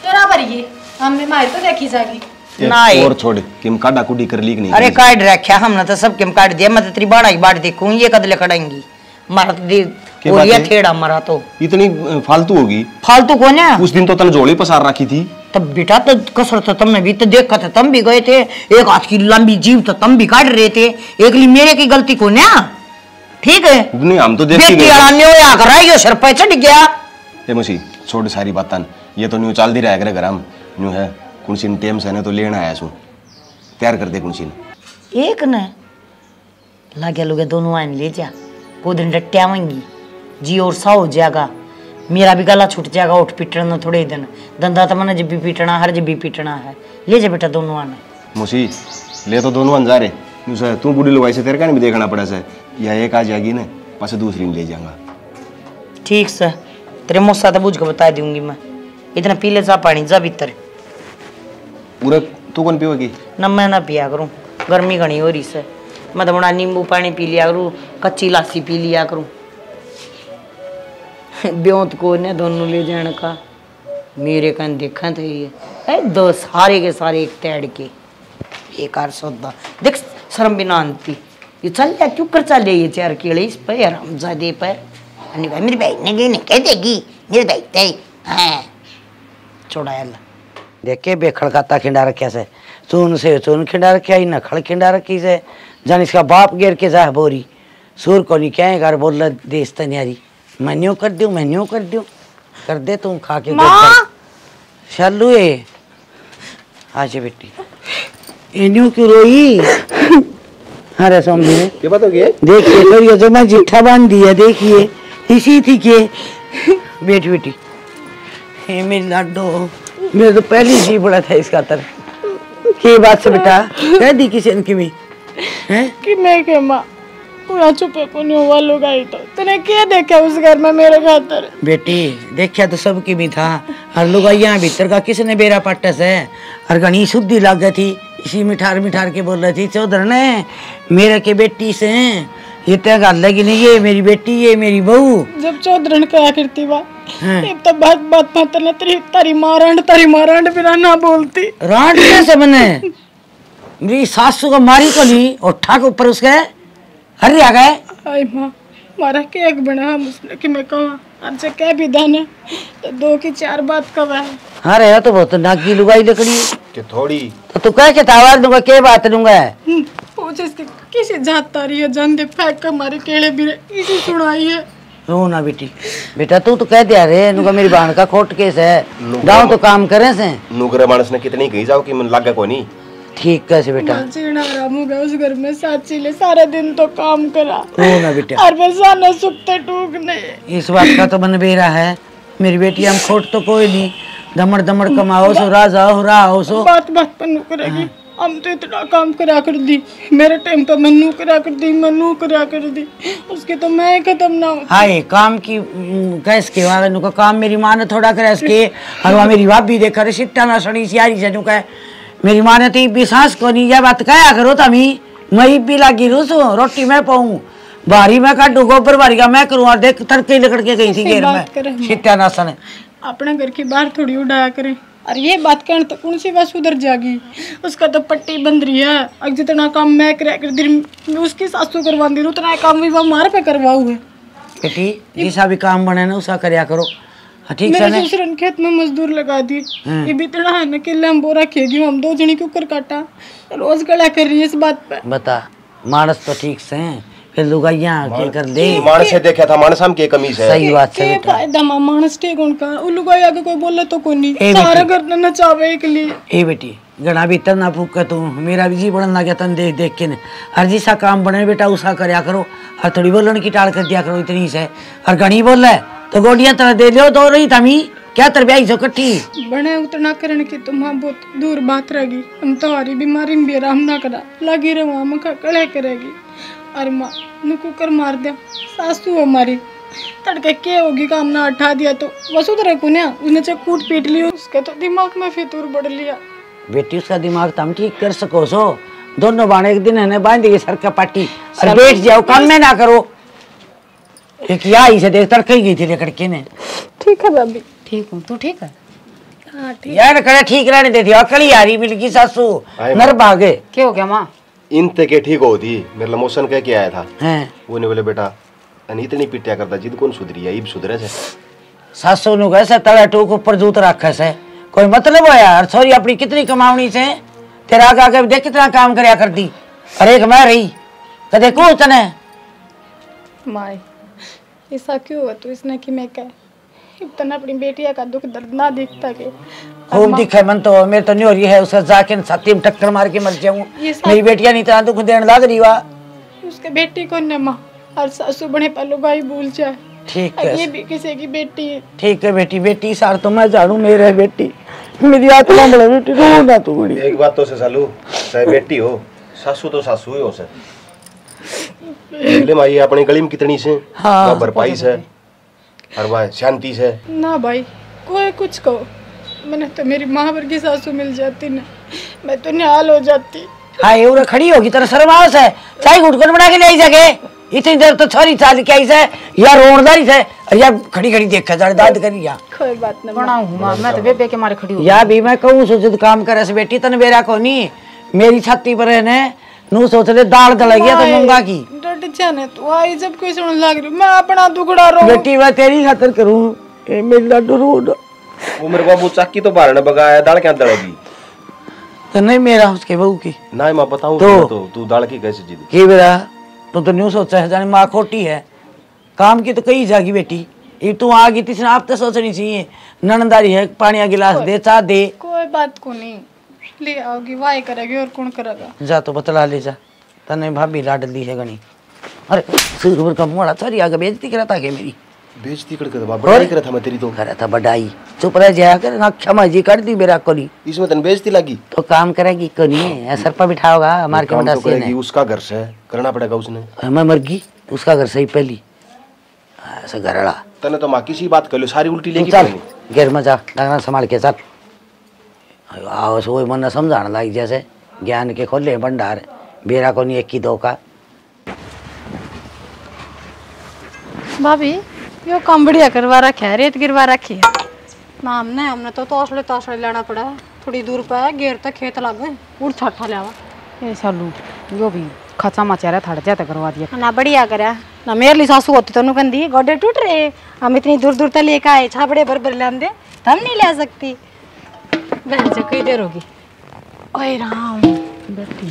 तेरा पर ये हमें मार तो देखी जाएगी ना और छोड़ किम काटा कुडी कर लीक नहीं। अरे काट रखा हमने तो सब किम काट दिया, मैं तो तेरी बाड़ा ही बाट देखूं ये कदले कड़ेंगी मारा तो और ये थेड़ा मारा तो इतनी फालतू होगी। फालतू कौन है? उस दिन तो तने झोली पसार रखी थी। तब बेटा तो कसरत तो तुमने भी तो देखा था, तुम भी गए थे, एक हाथ की लंबी जीभ तो तुम भी काट रहे थे, एक ली मेरे की गलती कौन है? ठीक है नहीं हम तो देख के गए सर पे चढ़ गया। ए मसी छोड़ सारी बातन, ये तो न्यू चाल दी रहा करे घर हम न्यू है कुणसीन टेम से ने तो लेना आया सु तैयार कर दे कुणसीन एक ने लागे लोगे दोनों आन ले जा को दिन डट्यावेंगी जी और सा हो जाएगा, मेरा भी गला छूट जाएगा उठ पिटना थोड़े दिन धंधा तो मैंने जब भी पीटना हर जब भी पीटना है। ले जा बेटा दोनों आने। मुसी ले तो दोनों आन जा रहे, तू बूढ़ी लोग ऐसे तेरे का नहीं भी देखना पड़ा से, या एक आ जाएगी ना पास दूसरी में ले जाऊंगा। ठीक से तेरे मुस्सा तो बुझ के बता दूंगी मैं, इतना पी ले जा पानी जा भीतर। पूरा तू कौन पियोगी? ना मैं ना पिया करूं, गर्मी घनी हो रही से, मैं तो बड़ा नींबू पानी पी लिया करूं, कच्ची लासी पी लिया करूं। ब्योंत को ने दोनों ले जाने का मेरे कन देखा थे ये दो सारे के सारे एक तैड़ के बेकार सौदा देख शर्म भी ना आती। ये चल जा क्यों कर चल ये चार केले इस पर हरामजादे पर। मेरी बहन ने नहीं कह देगी मेरे दायित्व है छोड़ा अल्लाह देख के बेखड़ खाता खिंडा रखा से चून से चून खिंडा रखा ही नखड़ खिंडा रखी से जान इसका बाप गिर के जा बोरी सूर को नहीं क्या घर बोल देश तनियारी मैं न्यू कर दूं कर दे तुम खा के शालू है आज बेटी ये न्यू क्यों रोई? अरे सोमनी क्या बात हो गई? देखिए करियो जो मैं जिठा बांध दिया देखिए इसी थी के बेटी बेटी हे मेरी लाडो मेरे तो पहले जी बड़ा था इसका तर की बात से बेटा कह दी किसी ने की हैं कि मैं के मां पूरा चुपे को नहीं हुआ लोग आई तो तूने क्या देखा उस घर में मेरे खातर? बेटी देखा तो सबकी भी था, हर लोग यहाँ भीतर का किसने बेरा पट्टस है हर घनी शुद्धि लग गई थी इसी मिठार के बोल रही थी चौधर ने मेरे के बेटी से ये तक लगी नहीं ये मेरी बेटी ये मेरी बहू। जब चौधरन क्या करती बात तो बात ने तारी मारांड बिना ना बोलती रांड कैसे बने मेरी सासू को मारी तो नहीं और ठाक ऊपर उसके हर आ गए। आई माँ मारा के एक बना हम उसने कि मैं कहा आज क्या विधान है तो दो की चार बात कब है। हाँ रे तो बहुत नागी लुगाई लकड़ी कि थोड़ी तो तू कह के तावार दूंगा के बात दूंगा पूछे किसी जात तारी है जान दे फेंक के मारे केले भी इसी सुनाई है। रो ना बेटी बेटा तू तो कह दिया रे नुका मेरी बहन का खोट केस है गाँव तो काम करे से नुकरे मानस ने कितनी कही जाओ कि मन लगा को नहीं ठीक कैसे बेटा आराम हो गया उस घर में साची ले सारा दिन तो काम करा ना बेटा और बरसाने सुखते टूकने इस बात का तो मन बेरा है मेरी बेटी हम खोट तो कोई नहीं दमड़ कमाओ सो राजा हो रहा हो सो बात पर नुकरेगी हम तो इतना काम करा कर दी, मेरे टाइम तो मनु करा कर दी, उसके तो मैं खत्म ना हो। हाय काम की कैस के वाले का काम मेरी माँ ने थोड़ा करे इसके और वहाँ मेरी भाभी देखा रे सिट्टा ना सड़ी सियारी से नु कहे मेरी माँ ने तो विश्वास को नहीं ये बात कहा करो तमी मैं भी लगी रूसो रोटी मैं पाऊँ बारी में काटू गोबर बारी का मैं करूँ और देख तड़के लकड़ के गई थी घेर में सिट्टा ना सने अपने घर की बाहर थोड़ी उड़ाया करें। और ये बात कहने तो कौन सी बात सुधर जाएगी, उसका तो पट्टी बंद रही है। अब जितना काम मैं कर दी उसकी सासू करवा दी उतना काम भी वो मार पे करवाऊ है। बेटी जैसा भी काम बने ना उसका करया करो ठीक है। मेरे ससुर ने खेत में मजदूर लगा दी, ये भी इतना है ना कि हम बोरा खेगी हम 2 जनी के ऊपर काटा रोज गला कर रही है इस बात पे। बता मानस तो ठीक से फिर लुगाइयां के कर दे मानस से देखा था मानस हम के कमीज है सही बात है बेटा फायदा मानस ठीक उनका लुगाई आगे कोई बोले तो कोई नहीं सारा घर न नचावे के लिए। ए बेटी गणा भी इतना फूक तू मेरा भी जी बढ़न लगा तन देख देख के ने हर जिसा काम बने बेटा उसा करया करो और थोड़ी बोलन की टाल कर दिया करो इतनी से और घनी बोल है तो गोडियां तरह दे लियो दो रही तमी क्या तरबियाई सो कट्ठी बने उतना करने की तुम बहुत दूर बात रहेगी। हम तुम्हारी बीमारी में भी आराम ना करा लगी रहो हम कड़े करेगी और माँ कुकर मार दिया सासू हमारी तड़के के होगी काम ना उठा दिया तो वसुधरा को ना उसने चाहे कूट पीट लिया उसके तो दिमाग में फितूर बढ़ लिया। बेटी उसका दिमाग तुम ठीक कर सको सो दोनों बाणे एक दिन है बांध देगी सर का पाटी और बैठ जाओ काम में ना करो एक आई से देख तड़के गई थी लेकर के ने। ठीक है भाभी ठीक हूँ तू ठीक है? हाँ ठीक यार करे ठीक रहने देती अकल ही आ रही मिल की सासू नर भागे क्या हो गया माँ इन तक ठीक हो थी मेरे लमोसन कह के आया था हैं वो ने बोले बेटा इतनी पिटिया करता जिद कौन सुधरी है इब सुधरे से सासू नु कैसे तड़े टूक ऊपर जूत रखे से कोई मतलब है यार सॉरी अपनी कितनी कमावनी से तेरा आगे देख कितना काम करया कर दी अरे एक मैं रही कदे को तने माय ऐसा क्यों हुआ तो इसने कि मैं कह इतना अपनी बेटिया का दुख दर्द ना दिखता के खूब दिखे मन तो मेरे तो नहीं हो रही है उसका जाके छाती में टक्कर मार के मर जाऊं मेरी बेटिया नहीं इतना दुख देने लग रही वा उसके बेटी को न माँ और सासू बने पल्लू भाई भूल जाए ठीक है ये भी किसी की बेटी है। ठीक है बेटी बेटी सार तो मैं जानू मेरे बेटी मेरी आत्मा बड़ा बेटी रो ना तू बड़ी एक बात तो से सालू चाहे बेटी हो सासू तो सासू ही हो से ले माई अपनी गली में कितनी से हाँ भरपाई से और वह शांति से ना भाई कोई कुछ कहो मैंने तो मेरी माँ वर्गी सासू मिल जाती ना मैं तो निहाल हो जाती। हाँ ये उरे खड़ी होगी तेरा शर्माओ से चाय घुटकुन बना के ले सके इतनी देर तो छोरी चाल के आई से या रोणदारी से या खड़ी खड़ी देख जा दाद करी या कोई बात ना बनाऊं मां मैं तो बेबे के मारे खड़ी हूं या भी मैं कहूं सोच काम करे से बेटी तने बेरा को नहीं मेरी छाती पर है ने नू सोच ले दाल दल गया तो मूंगा की डट जाने तू आई जब कोई सुन लग रही मैं अपना दुखड़ा रो बेटी मैं तेरी खातिर करूं ए मेरी लाडू रो वो मेरे बाबू चाकी तो बाहर ने बगाया दाल क्या दलेगी तो नहीं मेरा उसके बहू की ना मैं बताऊं तो तू दाल की कैसे जीत की बेरा तो न्यू सोचा है जाने माँ खोटी है काम की तो कई जागी बेटी ये तू आ गई तीसरा आप तो सोचनी चाहिए ननदारी है पानी का गिलास दे चाह दे कोई बात को नहीं ले आओगी वाई करेगी और कौन करेगा जा तो बतला ले जा तने भाभी लाडली है गणी अरे सिर ऊपर का मोड़ा सारी आगे बेइज्जती करता है मेरी बेइज्जती कर बाबा बड़ाई करे था मैं तेरी तो करे था बड़ाई चुप रह जाया कर ना क्षमा जी कर दी मेरा कोनी इसमें तने बेइज्जती लगी तो काम करेगी कोनी है सर पर बिठाओगा मार के मुंडा से ने उसका घर से करना पड़ेगा उसने मैं मर गई उसका घर सही पहली ऐसा घरड़ा तने तो मां किसी बात कर लो सारी उल्टी लेके चल घेर में जा डंगना संभाल के चल आओ सो मन समझाने लग जैसे ज्ञान के खोले भंडार बेरा को नहीं एक की दो का भाभी यो काम बढ़िया करवा रखे है रेत गिरवा रखी है ना हमने तो तोसले लेना पड़ा थोड़ी दूर पे है घेर तक खेत लग गए उड़ छाठा लेवा ए सालू यो भी खचा मचारा थड़ जाता करवा दिया ना बढ़िया करा ना मेरे लिए सासू होती तो कहती गोडे टूट रहे हम इतनी दूर दूर तक लेके आए छाबड़े भर लांदे हम नहीं ले सकती बहन से कई देर होगी ओए राम बैठी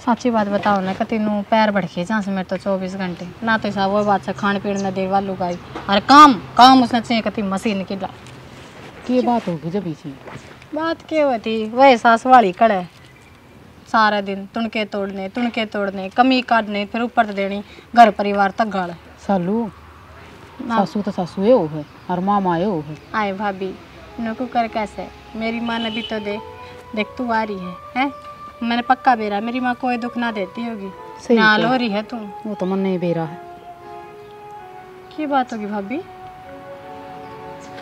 सच्ची बात बताओ ना कि तीनों पैर बढ़के जहाँ से मेरे तो 24 घंटे ना तो ऐसा वो बात से खान पीने न दे वालू गाई अरे काम उसने चाहिए कती मशीन की की बात होगी जब इसी बात क्या होती वही सास वाली कड़े सारा दिन तुणके तोड़ने कमी काटने फिर ऊपर तो देनी घर परिवार तक गाड़ सालू सासू तो सासू है वो है और मामा है वो है आए भाभी नको कर कैसे मेरी माँ ने भी तो दे देख तू आ रही है? मैंने पक्का बेरा मेरी माँ कोई दुख ना देती होगी। नाल हो रही है तू। वो तो मन नहीं बेरा है। की बात होगी भाभी?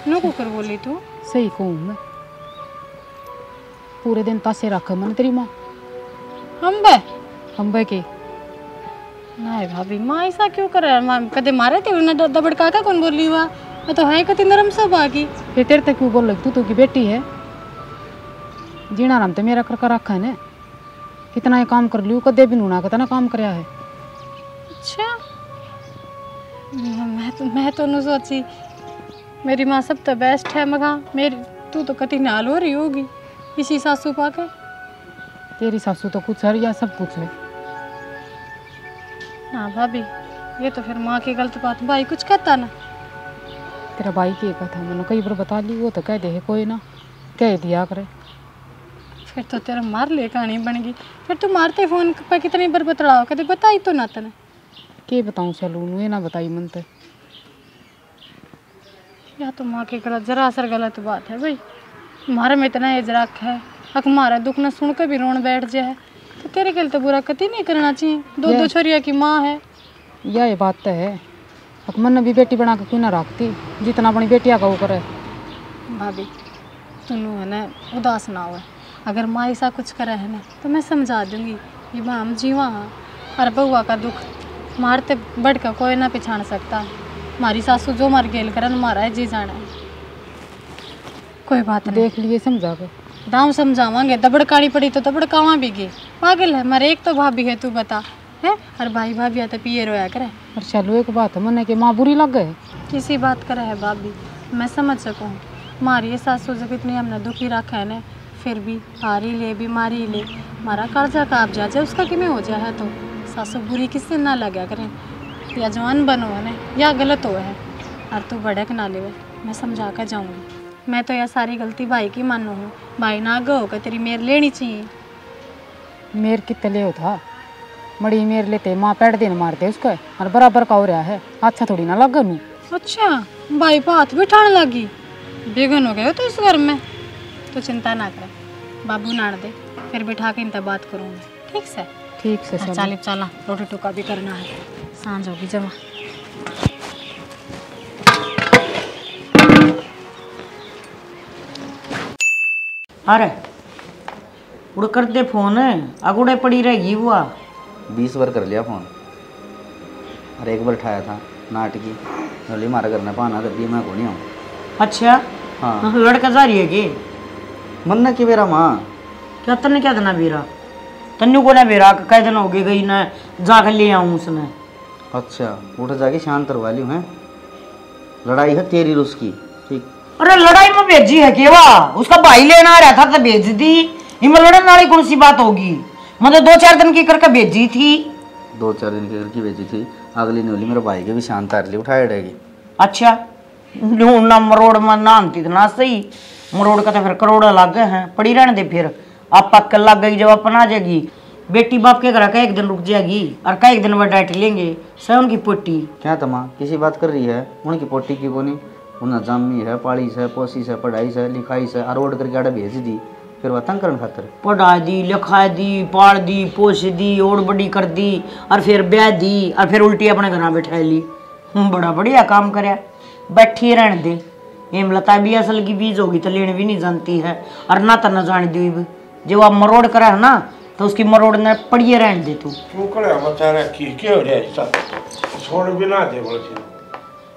नो कुकर बोली तू? सही कहूँ मैं, पूरे दिन तासे रखा मन तेरी माँ। हम बे के नहीं भाभी, माँ ऐसा क्यों करे? माँ कदे मारे थे उन्हें दबड़ काका कौन बोली हुआ? मैं तो है कति नरम सब आगी। फिर तेरे तक क्यों बोल लगी? तू की बेटी है, जीना राम तो मेरा करके रखा है ने। कितना ये काम कर लियो, कदे भी नूना कितना काम करया है। अच्छा, मैं तो न सोची मेरी माँ सब तो बेस्ट है मगा। मेरी तू तो कति नाल हो रही होगी इसी सासू पाके। तेरी सासू तो कुछ है या सब कुछ है? ना भाभी, ये तो फिर माँ की गलत बात। भाई कुछ कहता ना? तेरा भाई की कथा मैंने कई बार बता ली, वो तो कह दे कोई ना कह दिया करे। फिर तो तेरा मार ले कहानी बन गई। फिर तू मारते फोन पे कितनी बार बतलाओ, कभी बताई तो ना तने। के बताऊं सलून, ये ना बताई मन तो। या तो माँ की गलत जरा असर गलत बात है भाई। हमारे में इतना एज रख है, अक हमारा दुख न सुन के भी रोन बैठ जाए तो तेरे के लिए तो बुरा कति नहीं करना चाहिए। दो छोरिया की माँ है। ये बात तो है, अक मन भी बेटी बना के क्यों ना रखती, जितना अपनी बेटिया का वो करे। भाभी तुनू है ना उदास ना हो। अगर माँ ऐसा कुछ करे है ना तो मैं समझा दूंगी। ये माँ हम जीवा हाँ, और बउआ का दुख मारते बढ़ कर कोई ना पिछाड़ सकता। हमारी सासू जो मार गेल करन मारा है जी जाना है। कोई बात नहीं, देख लिए समझा के दाम समझावांगे। दबड़काड़ी पड़ी तो दबड़कावा भी गई। पागल है हमारे, एक तो भाभी है तू बता है, और भाई भाभी तो पिए रोया करे। और चलो एक बात है, मन के माँ बुरी लग गए किसी बात करे है भाभी, मैं समझ सकूँ। मारी सासू जब इतनी हमने दुखी रखा है ना, फिर भी हारी ले बीमारी ले हमारा कर्जा काब जा जाए उसका किमें हो जाए है तो सासू बुरी किससे ना लगा करें। या जवान बनो है ना या गलत हो है, और तू भड़क ना ले। मैं समझा कर जाऊँगी। मैं तो यह सारी गलती भाई की मानू हूँ। भाई ना आगे होकर तेरी मेर लेनी चाहिए। मेर कितने ले था मड़ी मेर लेते माँ पैड दिन मारते उसका, और बराबर का हो रहा है। अच्छा थोड़ी ना लगा नू। अच्छा भाई पे हाथ भी ठाने लगी, बेगन हो गए हो तो इस घर में। तो चिंता ना करे, बाबू नाड़ दे फिर बिठा के इनसे बात करूँगी। ठीक से? ठीक से। चला रोटी टुका भी करना है, सांझ होगी जमा। अरे उड़ कर दे फोन, अगुड़े पड़ी रहेगी वो। 20 बार कर लिया फोन, और एक बार उठाया था नाटकी बोली मारा करना पाना कर दिया, मैं को नहीं आऊँ। अच्छा हाँ लड़का जा रही है कि मन्ना की मेरा माँ क्या तन्ने क्या देना बेरा? तन्नू को ना बेरा कई दिन हो गए गई ना, जाकर ले आऊँ उसने। अच्छा उठ जाके शांत करवा ली है, लड़ाई है तेरी उसकी। ठीक। अरे लड़ाई में भेजी है केवा, उसका भाई लेना आ रहा था तो भेज दी। इनमें लड़ने वाली कौन सी बात होगी? मतलब 2-4 दिन की करके भेजी थी। 2-4 दिन की करके भेजी थी, अगली नहीं मेरे भाई के भी शांत आ रही उठाए रहेगी। अच्छा ना मरोड़ में नानती ना सही, मरोड़ का तो फिर करोड़ लग गए हैं। पड़ी रहने दे, फिर आप पक्का लग गई जब अपना जाएगी। बेटी बाप के घर का एक दिन रुक जाएगी और का एक दिन वह डांट लेंगे सह उनकी पोटी। क्या तमा किसी बात कर रही है? उनकी पोटी की बोनी उन्हें जामी है, पाली से, पोसी से, पढ़ाई से, लिखाई से, और रोड करके आड़े भेज दी, फिर वह तंग करने खातर पढ़ा दी, लिखा दी, पाल दी, पोस दी, और बड़ी कर दी, और फिर ब्याह दी, और फिर उल्टी अपने घर बैठा ली। बड़ा बढ़िया काम करे, बैठी रहने दे। हेमलता भी असल की बीज होगी तो लेने भी नहीं जानती है, और ना तो न जान दी। जब आप मरोड़ करा है ना तो उसकी मरोड़ ने पड़िए रहने दे। तू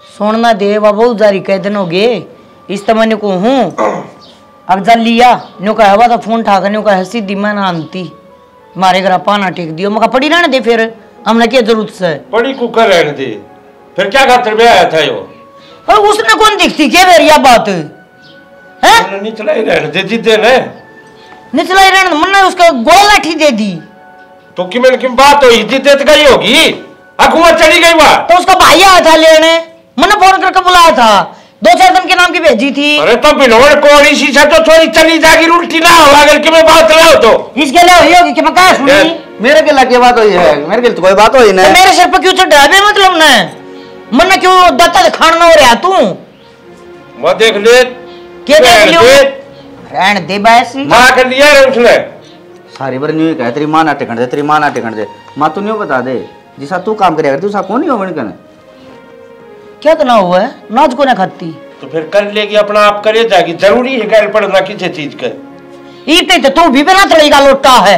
सोना दे बाबू, जारी कई दिन हो गए इस तो मैंने को हूँ। अब जल लिया न्यू का हवा तो फोन ठाकर न्यू का सीधी मैं नानती मारे घर पाना टेक दियो। मैं पड़ी रहने दे, फिर हमने क्या जरूरत से पड़ी कुकर रहने दे, फिर क्या खातर में आया था यो? और उसने कौन दिखती क्या मेरी बात है? निचला ही रहने दे जीते ने, निचला ही रहने मन्ना उसका गोल लाठी दे दी। तो कि मैंने किम बात हुई जीते तो गई होगी, अकुमा चली गई वहां। तो उसका भाई आया था लेने, मैंने फोन करके बुलाया था, 2-4 दिन के नाम की भेजी थी। अरे तो बिनोड़ कोड़ी सी से तो थोड़ी चली जाएगी, उल्टी ना हो अगर कि मैं बात ना हो तो इसके लिए हुई होगी कि मैं कहा सुनी। मेरे के लगे बात हुई है, मेरे के तो कोई बात हुई नहीं। मेरे सिर पर क्यों चढ़ा बे? मतलब ना मन्ना क्यों दत्ता खाना हो रहा तू? मैं देख ले क्या देख लियो? रहन दे बैसी मां कर लिया रे उसने सारी बार न्यू कह तेरी मां ना टिकण दे, तेरी मां ना टिकण दे। मां तू न्यू बता दे जिसा तू काम करेगा तू सा कौन नहीं होवन कने क्या तो ना हुआ है नाच को ना खाती तो फिर कर लेगी अपना आप करे जाएगी। जरूरी है गैर पड़ना किसी चीज का। इते तो तू भी बना तड़ेगा लोटा है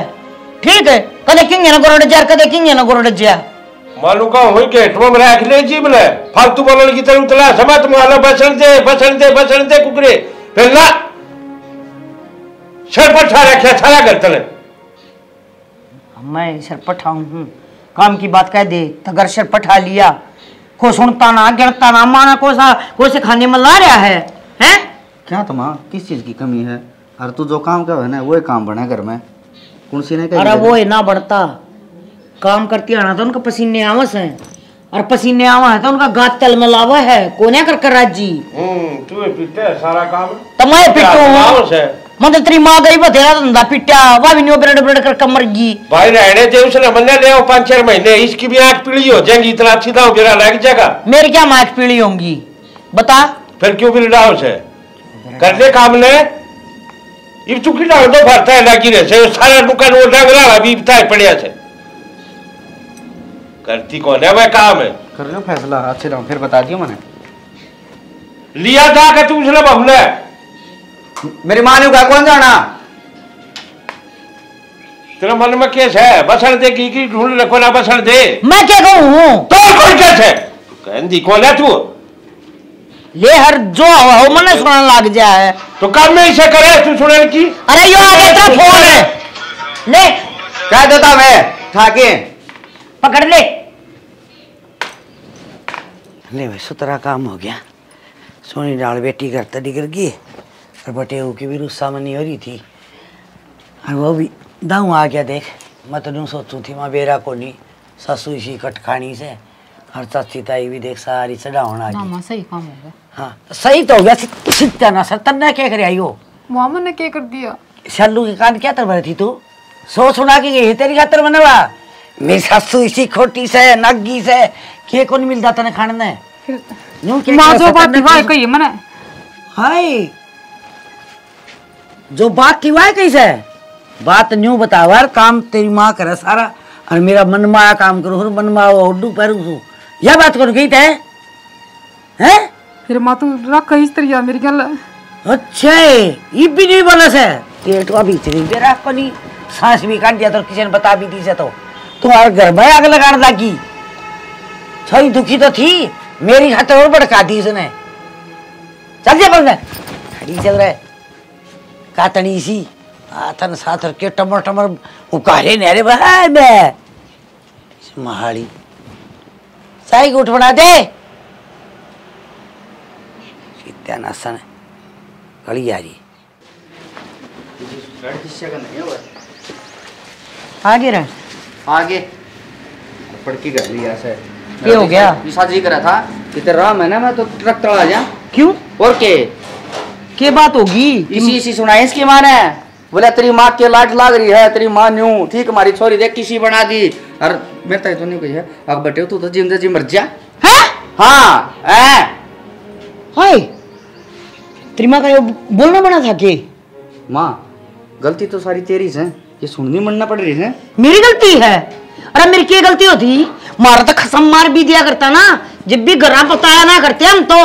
ठीक है कदे किंगे ना गोरड जार कदे किंगे ना गोरड जा मालूम का होई के तुम रख ले जी बले फालतू बोलने की तरह उतला समझ तुम आलो बसन दे कुकरे फिर ना सर पर छा रखा छाला करते ले मैं सर पठाऊं हूं काम की बात कह दे अगर सर पठा लिया को सुनता ना गिरता ना माना को से खाने में ला रहा है हैं क्या तो मां किस चीज की कमी है? और तू जो काम कर ना वो काम बना घर में कौन सी ने अरे वो है ना बढ़ता काम करती आना तो उनका पसीने आवस है और पसीने आवा है तो उनका गात तल में लावा है कोने कर राजी तू पीते सारा काम तो मैं पिटू मतलब तेरी मां गई बथेरा धंधा पिटा वा भी न्यू ब्रेड कर कमर गी भाई रहने दे उसने मन्ने ले 5-4 महीने इसकी भी आंख पीली हो जाएगी इतना सीधा उगरा लग जाएगा। मेरी क्या आंख पीली होंगी बता फिर क्यों बिल रहा उसे कर ले काम ले इब तू की डाल दो भरता है लगी रे से सारा दुकान वो रंग रहा अभी बताए पड़िया से करती कौन है वह काम है कर लो फैसला अच्छे रहो फिर बता दियो मैंने लिया जा के तू उसने बहुले मेरी मां ने कहा कौन जाना तेरा मन में केस है बसन दे की ढूंढ रखो ना बसन दे मैं क्या कहूं तो कौन केस है कहंदी कौन है तू ले हर जो हो मन सुनने लग जाए तो काम में इसे करे तू सुने की अरे यो आगे तेरा फोन है ले कह देता मैं ठाके पकड़ ले भाई सुतरा काम हो गया सोनी डाल बेटी करता डिगर गई और बटेऊ की भी रुस्सा मनी हो रही थी और वो भी दाऊ आ गया देख मैं तो यूँ सोचू थी माँ बेरा को नहीं ससु इसी कटखानी से और चाची ताई भी देख सारी चढ़ावन आ गई सही काम हो गया। हाँ तो सही तो हो गया सीखता ना सर तन्ना क्या करे आई हो मामा ने क्या कर दिया शल्लू की कान क्या तर बनी थी तू सो सुना के गई तेरी खातर बनवा मेरी सासू इसी खोटी से नगी से के को नहीं मिलता तने खाने मां जो बात दिवाए कही मने हाय जो बात थी वह कैसे बात न्यू बतावा काम तेरी माँ करे सारा और मेरा मन माया काम करो मन माया उड्डू पैरू यह बात करो गई थे हैं फिर मां तू रख इस तरह मेरी गल अच्छा ये भी नहीं बोला से ये तो अभी चली बेरा को नहीं सांस भी काट दिया तो किसी ने बता भी दी से तो तुम्हारे घर में आग लगाने लगी छोरी दुखी तो थी मेरी खातर और भड़का दी उसने चल जा पर खड़ी चल रहा है कातनी सी आतन साथ के टमर टमर उकारे नेरे भाई बे महाड़ी साई गुट बना दे सीधा नसन कड़ी आ रही आगे रह आगे पड़की कर लिया से ये हो गया शादी करा था इधर राम है ना मैं तो ट्रक तड़ा जा क्यों और के बात होगी इसी सुनाए इसकी माँ ने बोला तेरी माँ के लाट लाग रही है तेरी माँ न्यू ठीक हमारी छोरी देख किसी बना दी और मैं तो नहीं कोई है अब बटे तू तो जिम जी मर जा हाँ हाय तेरी माँ का ये बोलना बना था के माँ गलती तो सारी तेरी है ये सुननी मनना पड़ रही है मेरी गलती है अरे मेरी क्या गलती होती मारा तो खसम मार भी दिया करता ना जब भी गरा बताया ना करते हम तो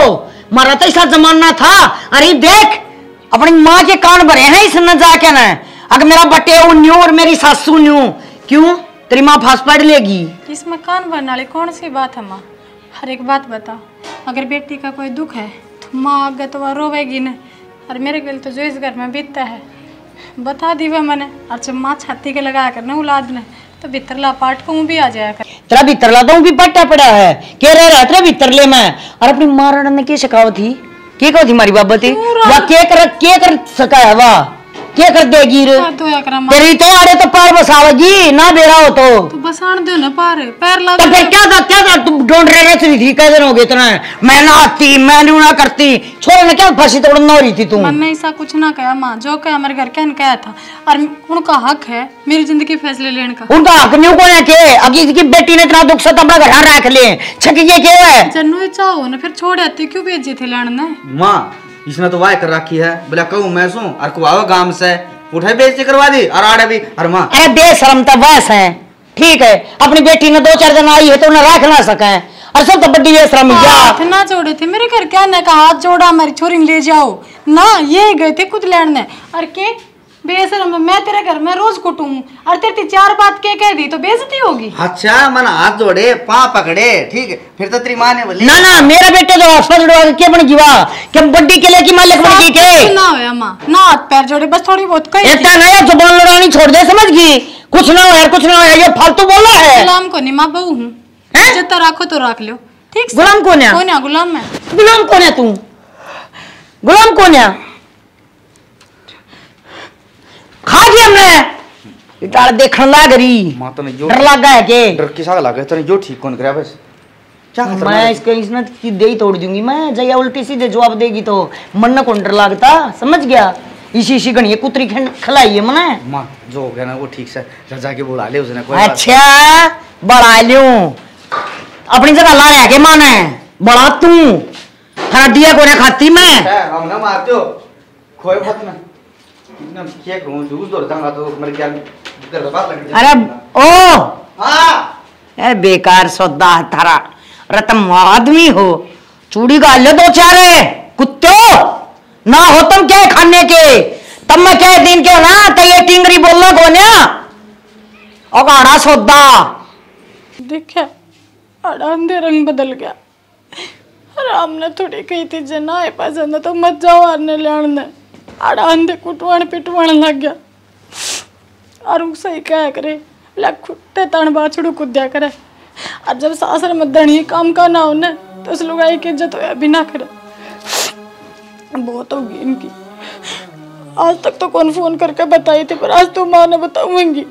मारा तो ऐसा जमाना था अरे देख अपनी माँ के कान भरे हैं इस न जाके ना अगर मेरा बटे न्यू और मेरी सासू न्यू क्यों तेरी माँ फांस पड़ लेगी इसमें कान भरने वाली कौन सी बात है माँ हर एक बात बता अगर बेटी का कोई दुख है तो माँ आगे तो वह रोवेगी न और मेरे गल तो जो इस घर में बीतता है बता दी वह मैंने और जब माँ छाती के लगा कर न औलाद ने तो भितरला पाट को भी आ जाया कर तेरा भितरला तो भी पट्टा पड़ा है के रह रहा तेरा भितरले में और अपनी माँ ने क्या शिकावत थी के कहो थी मारी बाबती या के कर सकाया वाह क्या कर देगी रे तेरी तो आड़े तो पैर बसावेगी ना बेरा हो तो बसान दो ना पैर ला तो फिर क्या था तुम ढूंढ रहे रही थी कैसे हो गए इतना मैं ना आती मैं न्यू ना करती छोरे ने क्या फांसी तोड़ना हो रही थी तुम मैंने ऐसा कुछ ना कहा माँ जो कहा मेरे घर के कहा था और उनका हक है मेरी जिंदगी फैसले लेने का उनका हक न्यू को है के अगी की बेटी ने इतना दुख सता अपना घर रख ले छक ये क्या है जन्नू चाहो ना फिर छोड़ आती क्यों भेजी थे लेने माँ इसने तो वाय कर रखी है, बोला कहूँ मैं सू और कुआवा गांव से उठे बेइज्जती करवा दी और आड़े भी और माँ अरे बेशरम तो बस है, ठीक है अपनी बेटी ने 2-4 दिन आई है तो उन्हें रख ना सके और सब तो बड़ी बेशरम हाथ ना जोड़े थे मेरे घर क्या ने कहा हाथ जोड़ा हमारी छोरी ले जाओ ना, ये गए थे खुद लेने और के बेशरम मैं तेरे घर में रोज कुटूं और तेरी 4 बात कह दी तो बेइज्जती होगी। अच्छा मन हाथ जोड़े पाँव पकड़े ठीक है फिर तो तेरी माँ ने बोली ना ना मेरा बेटे तो हॉस्पिटल जुड़वा के बन गया कि बड्डी के लिए की मालिक बन गई के ना होया मां ना हाथ पैर जोड़े बस थोड़ी बहुत कही इतना नया जुबान लड़ानी छोड़ दे समझ गई, कुछ ना हो यार कुछ ना हो, ये फालतू बोला है। गुलाम को नहीं मां बहू हूं, जितना रखो तो रख लो ठीक। गुलाम कौन है? कौन है गुलाम? मैं गुलाम कौन है? तू गुलाम कौन है? खा गया हमने इटाल देखने लाग रही मां तो जो डर लगा है के डर किसा लगा तेरे जो ठीक कौन करे बस क्या खतरा मैं इसके इसने की दे ही तोड़ दूंगी मैं, जया उल्टी सीधे जवाब देगी तो मन न कौन डर लगता समझ गया। इसी गणी कुतरी खिलाई है मने मां जो हो गया ना वो ठीक से रजा के बुला ले उसने कोई अच्छा बढ़ा लूं अपनी जगह ला रहा के माने बड़ा तू हड्डियां को खाती मैं हम ना मारते हो खोए फत में ना क्या कहूं जूस दौड़ जाऊंगा तो मेरे क्या इधर बात लग अरे ओ हां ए बेकार सौदा थारा रतम आदमी हो चूड़ी का लो 2-4 कुत्तो ना हो तुम क्या खाने के तब मैं क्या दिन के ना तो ये टिंगरी बोलना कोन्या और सौदा देखा अंधे रंग बदल गया। राम ने थोड़ी कही थी जना है पसंद तो मत जाओ आने लेने आड़ा अंधे कुटवाण पिटवाण लग गया और वो सही क्या करे लग खुट्टे तण बाछड़ू कुद्या करे और जब सासर में धनी काम का ना होने तो उस लुगाई की इज्जत होया बिना करे बहुत होगी इनकी। आज तक तो कौन फोन करके बताई थी पर आज तो माँ ने बताऊंगी।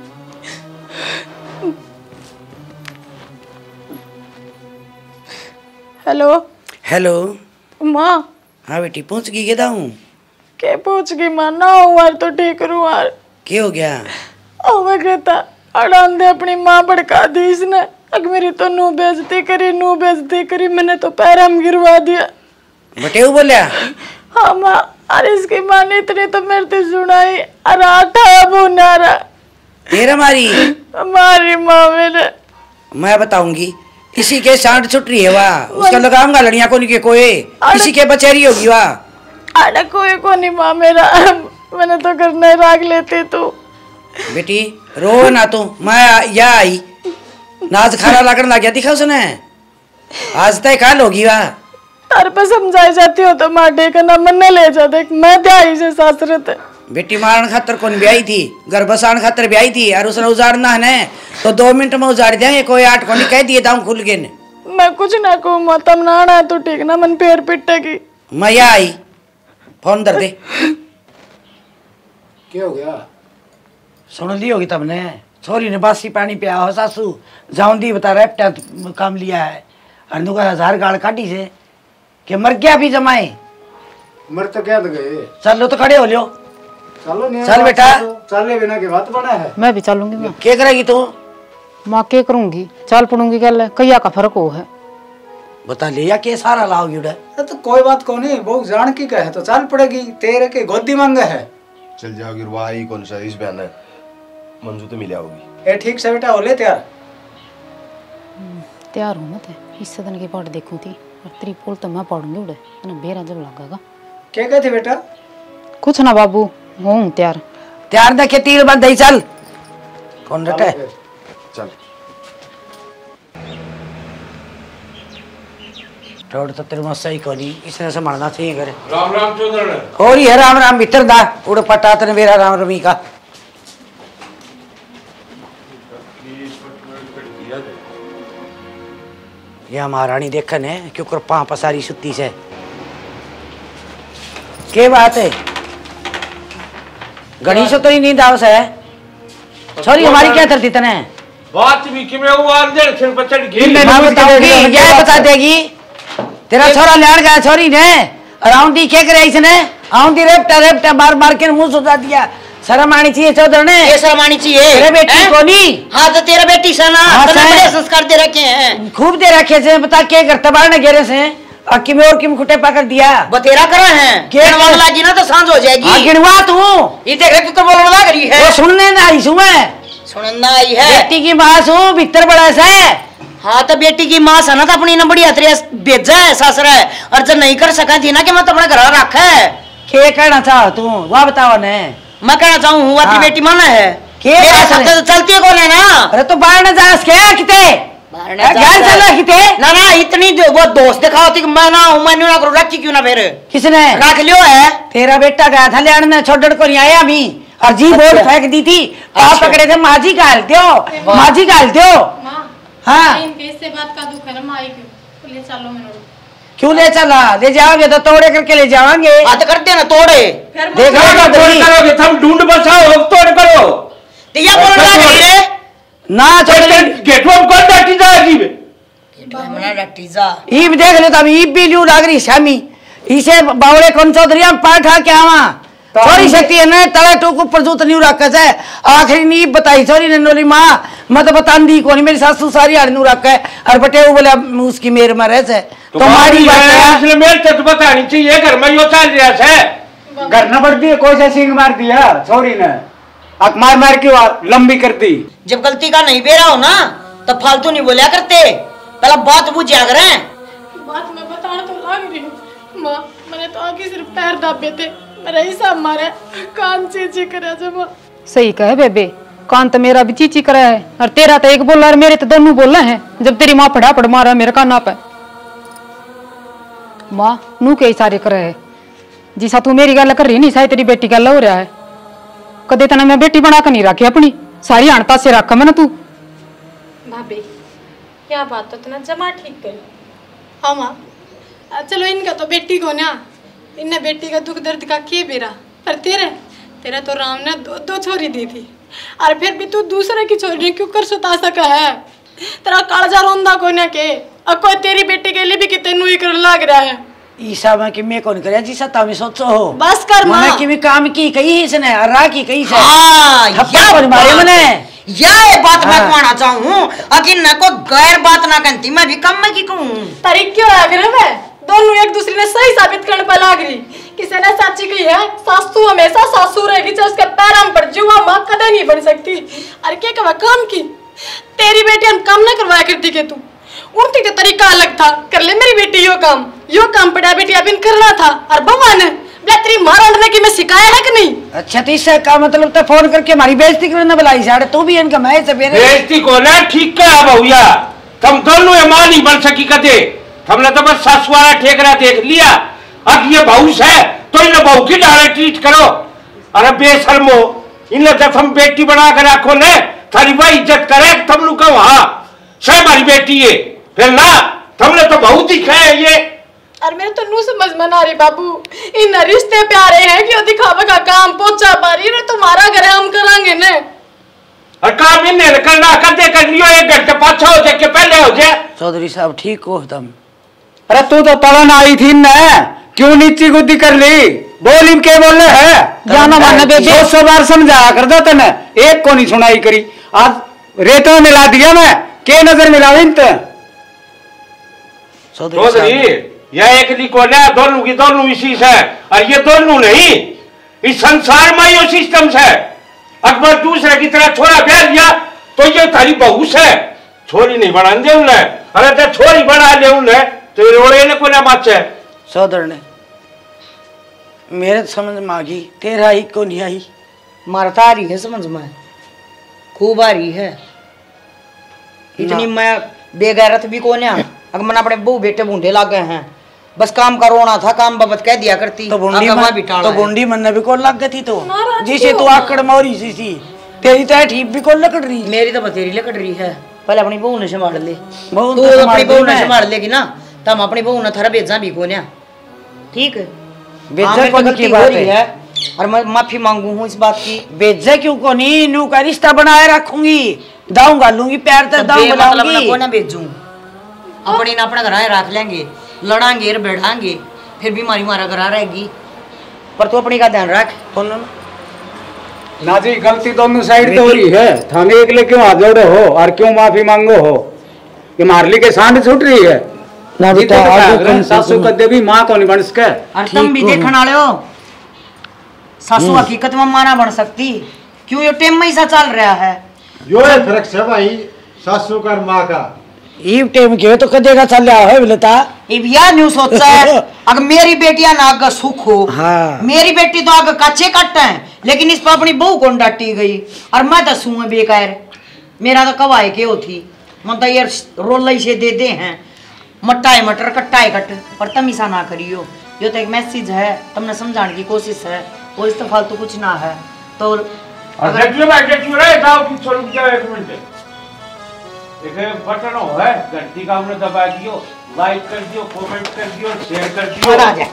हेलो हेलो माँ। हाँ बेटी पहुंच गई केदा हूँ के पहुंच गई माँ ना हुआ तो ठीक रू यार क्या हो गया? ओ मैं कहता अड़ान दे अपनी माँ भड़का दी इसने अग मेरी तो नू बेइज्जती करी मैंने तो पैर हम गिरवा दिया। बटे वो बोलिया? हाँ माँ अरे इसकी माँ ने इतनी तो मेरे से सुनाई अरे आटा बुनारा तेरा मारी माँ मेरे मैं बताऊंगी किसी के सांड छुट रही है वाह उसका लगाऊंगा लड़िया को नहीं के कोई किसी के बचेरी होगी वाह अरे कोई को नहीं माँ मेरा मैंने तो करना राग लेते तू बेटी रो ना तू मैं या आई नाच खाना लागण लग गया दिखा उसने आज तय काल होगी वाह तार पे समझाई जाती हो तो माटे का ना मन ले जाते मैं ध्याई से सासरत बेटी मारन खातर कौन ब्याई थी घर बसाने खातर ब्याई थी और उसने उजाड़ना है तो 2 मिनट में उजाड़ देंगे कोई 8 को नहीं कह दिए दाम खुल के ने मैं कुछ ना कहूँ मतम ना आना तो ठीक ना मन पैर पिटेगी मैं या आई फोन कर दे क्या हो गया? सुन ली होगी तबने छोरी ने बासी पानी पिया हो सासू जाऊंदी बता रेपटा काम लिया है अनु का 1000 गाल काटी से कि मर गया भी जमाए मर तो क्या गए चलो तो खड़े हो लियो चलो नहीं चल बेटा चले बिना के बात बना है मैं भी चलूंगी माँ। क्या करेगी तू? माँ क्या करूंगी चल पड़ूंगी कल कैया का फर्क हो है बता ले या के सारा लाओगी उड़ा तो कोई बात को नहीं वो जान की कहे तो चल पड़ेगी तेरे के गोदी मांगे है चल जाओगी वाही कौन सा इस बयान है मंजू तो मिल आओगी ए ठीक से बेटा हो ले तैयार हूँ मैं इस सदन की पाठ देखूं थी और तेरी पोल तो मैं पढ़ूंगी उड़े ना बेरा जब लगेगा क्या कहते बेटा? कुछ ना बाबू हूँ तैयार देखे तीर बंद ही चल कौन रटे चल रोड तो तेरे मस्त ही कोनी इसने संभालना चाहिए करे राम राम चौधरी हो रही है राम राम मित्र दा उड़ पटा तने मेरा राम रमी का ये महारानी देखन है क्यों कर पां पसारी सुत्ती से के बात है गणेश तो ही नींद आवस है छोरी हमारी क्या करती तने बात भी कि मैं वो अंदर सिर पर चढ़ गई मैं बताऊंगी ये बता देगी तेरा छोरा लेड़ गया छोरी ने राउंडी क्या करे इसने आउंडी रेपटा मार मार के मुंह सुधा दिया शर्म आनी चाहिए चौधरी ने ये शर्म आनी चाहिए तेरे बेटी को नहीं हाँ तो तेरा बेटी सना बड़े संस्कार दे रखे हैं खूब दे रखे से बता के करते बाहर ने घेरे से अक्की में और किम खुटे पकड़ दिया बतेरा करा है गिनवा लागी ना तो सांझ हो जाएगी। गिनवा तू ये देख रहे तू तो बोलने लग रही है। वो सुनने ना आई सुमे सुनना आई है बेटी की मां सु भीतर बड़ा सा है। हाँ तो बेटी की मां सा ना तो अपनी नंबड़ी हतरे भेजा है सासरा है और जब नहीं कर सका थी ना कि मैं तो अपने घर रखा है। क्या कहना चाह तू वह बताओ ने। मैं कहना चाहूँ हूँ अपनी बेटी माना है तो चलती है कौन है ना। अरे तो बाहर न जा क्या किते घर चला किते ना ना इतनी वो दोस्त दिखाओ थी मैं ना हूँ मैंने ना करो रखी क्यों ना फिर किसने रख लियो है। तेरा बेटा गया था ले आने छोड़ को नहीं आया अभी और जी बोर्ड फेंक दी थी आप पकड़े थे माजी घाल दो माजी घाल दो। हाँ इससे बात का दुख है ना माई क्यों ले चलो मैंने क्यों ले चला ले जाओगे तो तोड़े करके ले जाओगे। बात करते ना तोड़े देखा करोगे तुम ढूंढ बचाओ तोड़ करो दिया बोल ना छोड़ गेटवा कौन डाटी जाएगी मना डाटी जा ईब देख ले तब ईब भी लू लाग रही शामी इसे बावड़े कौन चौधरी पाठा क्या वहां थोड़ी शक्ति है ना तला टोक ऊपर जूत नहीं रखा है आखिरी नीब बताई सॉरी ननोली माँ मत बतांदी कौन मेरी सासू सारी आड़ नू रखा है और बटे वो बोले उसकी मेर में रह से तुम्हारी बात इसलिए मेरे तो बतानी चाहिए घर में यो चल रहा है घर न बढ़ दिए कोई से सिंग मार दिया सॉरी ने आप मार मार के लंबी कर दी। जब गलती का नहीं बेरा हो ना तो फालतू नहीं बोलिया करते पहला बात बुझ जाग रहे हैं। बात मैं बताना तो लाग रही हूँ माँ मैंने तो आगे सिर्फ पैर दाबे थे मेरा हिसाब मारे कान चीची करे जब सही कहे बेबे कान तो मेरा भी चीची करे है और तेरा तो एक बोला और मेरे तो दोनों बोल रहे हैं जब तेरी माँ फटाफट मारा मेरे काना पे माँ नू के इशारे करे है जिसा तू मेरी गल कर रही नहीं शायद तेरी बेटी गल हो रहा है कदे तना मैं बेटी बना कर नहीं रखी अपनी सारी अणता से रखा मैंने तू भाभी क्या बात तो ना जमा ठीक कर। हाँ माँ चलो इनका तो बेटी को ना इन्हें बेटी का दुख दर्द का के बेरा पर तेरा तो राम ने दो छोरी दी थी और फिर भी तू दूसरे की छोरी क्यों कर सुता सका है। तेरा कालजा रोंदा को ना के और कोई तेरी बेटी के लिए भी कितने नुई कर लग रहा है ईसा में कि मैं कौन करे जी सत्ता में सोचो हो बस कर मां कि मैं काम की कही इसने रा की कही से हां थप्पड़ कौन मारे मैंने ये बात मैं कहना चाहूं अगर न को गैर बात ना करती मैं भी कम में की कहूं तरीक क्यों आ गए मैं दोनों एक दूसरे ने सही साबित करने पर लाग रही किसी ने सच्ची कही है सासू हमेशा सासू रहेगी चाहे उसके पैर हम पर जुआ मां कदे नहीं बन सकती। अरे क्या कहा काम की तेरी बेटी हम काम ना करवाया करती के तू उनती तो तरीका अलग था कर ले मेरी बेटी यो काम पड़ा बेटी अभी करना था और भगवान तेरी मारने की मैं सिखाया है कि नहीं। अच्छा तो इससे का मतलब तो फोन करके हमारी बेइज्जती करने बुलाई साढ़े तू भी इनका मैं से बेइज्जती को ना ठीक क्या भैया तुम दोनों ये मां नहीं बन सकी कदे हमने तो बस सासुआरा ठेकरा देख लिया अब ये बहू है तो इन बहू की डाले ट्रीट करो। अरे बेशर्मो इन्हें जब हम बेटी बना कर रखो ने थारी वह इज्जत करे तुम लोग का वहां से हमारी बेटी है फिर ना तुमने तो बहुत दिखा है ये। अरे मेरे तो नू समझ में आ रही बाबू इन रिश्ते प्यारे हैं कि दिखावा का काम पहुंचा पा रही है तुम्हारा घर हम करांगे ने और काम इन्हें करना करते कर लियो 1 घंटे पाछा हो जाए के पहले हो जाए। चौधरी साहब ठीक हो तुम। अरे तू तो तड़न आई थी न क्यों नीची गुद्दी कर ली बोली के बोल रहे है जाना मानने बेबे 200 बार समझाया कर दो तने एक को नहीं सुनाई करी आज रेतो मिला दिया मैं के नजर मिला इनते चौधरी यह एक लिखोना दोनों की दोनों इसी से और ये दोनों नहीं इस संसार में ये सिस्टम है अकबर दूसरे की तरह छोरा ब्याह लिया तो ये थारी बहू है छोरी नहीं बना दे उन्हें अरे तो छोरी बना ले उन्हें तो रोड़े ने कोई ना बात है। सौदर ने मेरे समझ में आ गई तेरा ही को नहीं आई मारता आ रही है समझ में खूब आ रही है इतनी मैं बेगैरत भी कौन है अगर मैंने अपने बहू बेटे बूंढे लाग गए हैं बस काम का रोना था काम बाबत कह दिया करती तो बुंडी मन भी कौन लग गई तो जिसे तू आकड़ मोरी सी थी तेरी तो ठीक भी कौन लकड़ रही मेरी तो बतेरी लकड़ रही है पहले अपनी बहू ने संभाल ले तू अपनी बहू ने संभाल लेगी ना तो हम अपनी बहू ने थारा बेजा भी कौन है ठीक है बेजा कौन की बात है और मैं माफी मांगू हूँ इस बात की बेजा क्यों को नहीं नू का रिश्ता बनाए रखूंगी दाऊं गालूंगी प्यार तक दाऊं मतलब को ना बेचूं अपनी ना अपना घर रख लेंगे लड़ांगे बैठांगे फिर भी मारा घर रहेगी पर तू अपनी का ध्यान रख ना जी गलती दोनों साइड तो हो रही है थाने एक ले क्यों हाथ जोड़े हो और क्यों माफी मांगो हो कि मारली के सांड छूट रही है ना बेटा आगे सासू कदे भी मां को नहीं बन सके। और तुम भी देखने वाले हो सासू हकीकत में मां ना बन सकती, क्यों ये टेम में ऐसा चल रहा है। यो है फर्क है भाई सासू का मां का। ये टेम के तो कदेगा चल रहा है बोलता अब यार न्यू सोचा है अगर मेरी बेटियां ना आगे सुख हो। हाँ। मेरी बेटी तो आगे काचे काटता है, लेकिन इस पर अपनी बहू कौन डांटी गई और मैं तो सूं बेकार। मेरा तो कब आए के थी मैं तो यार रोल से दे दे हैं मट्टाए मटर कट्टाए कट, पर तुम ऐसा ना करियो। ये तो एक मैसेज है, तुमने समझाने की कोशिश है, वो इस तो फालतू कुछ ना है। तो एक बटन हो है घंटी का हमने दबा दियो, लाइक कर दियो, कमेंट कर दियो, शेयर कर दियो। आ जा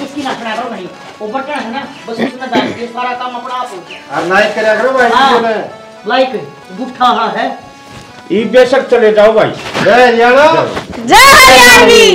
इसकी ना खड़ा रहो नहीं, वो बटन है ना बस उसमें डाल दियो, सारा काम अपना आप हो गया। और लाइक करा करो भाई वीडियो में, लाइक गुठा है ये बेशक चले जाओ भाई। जय हरियाणा जय हरियाणवी।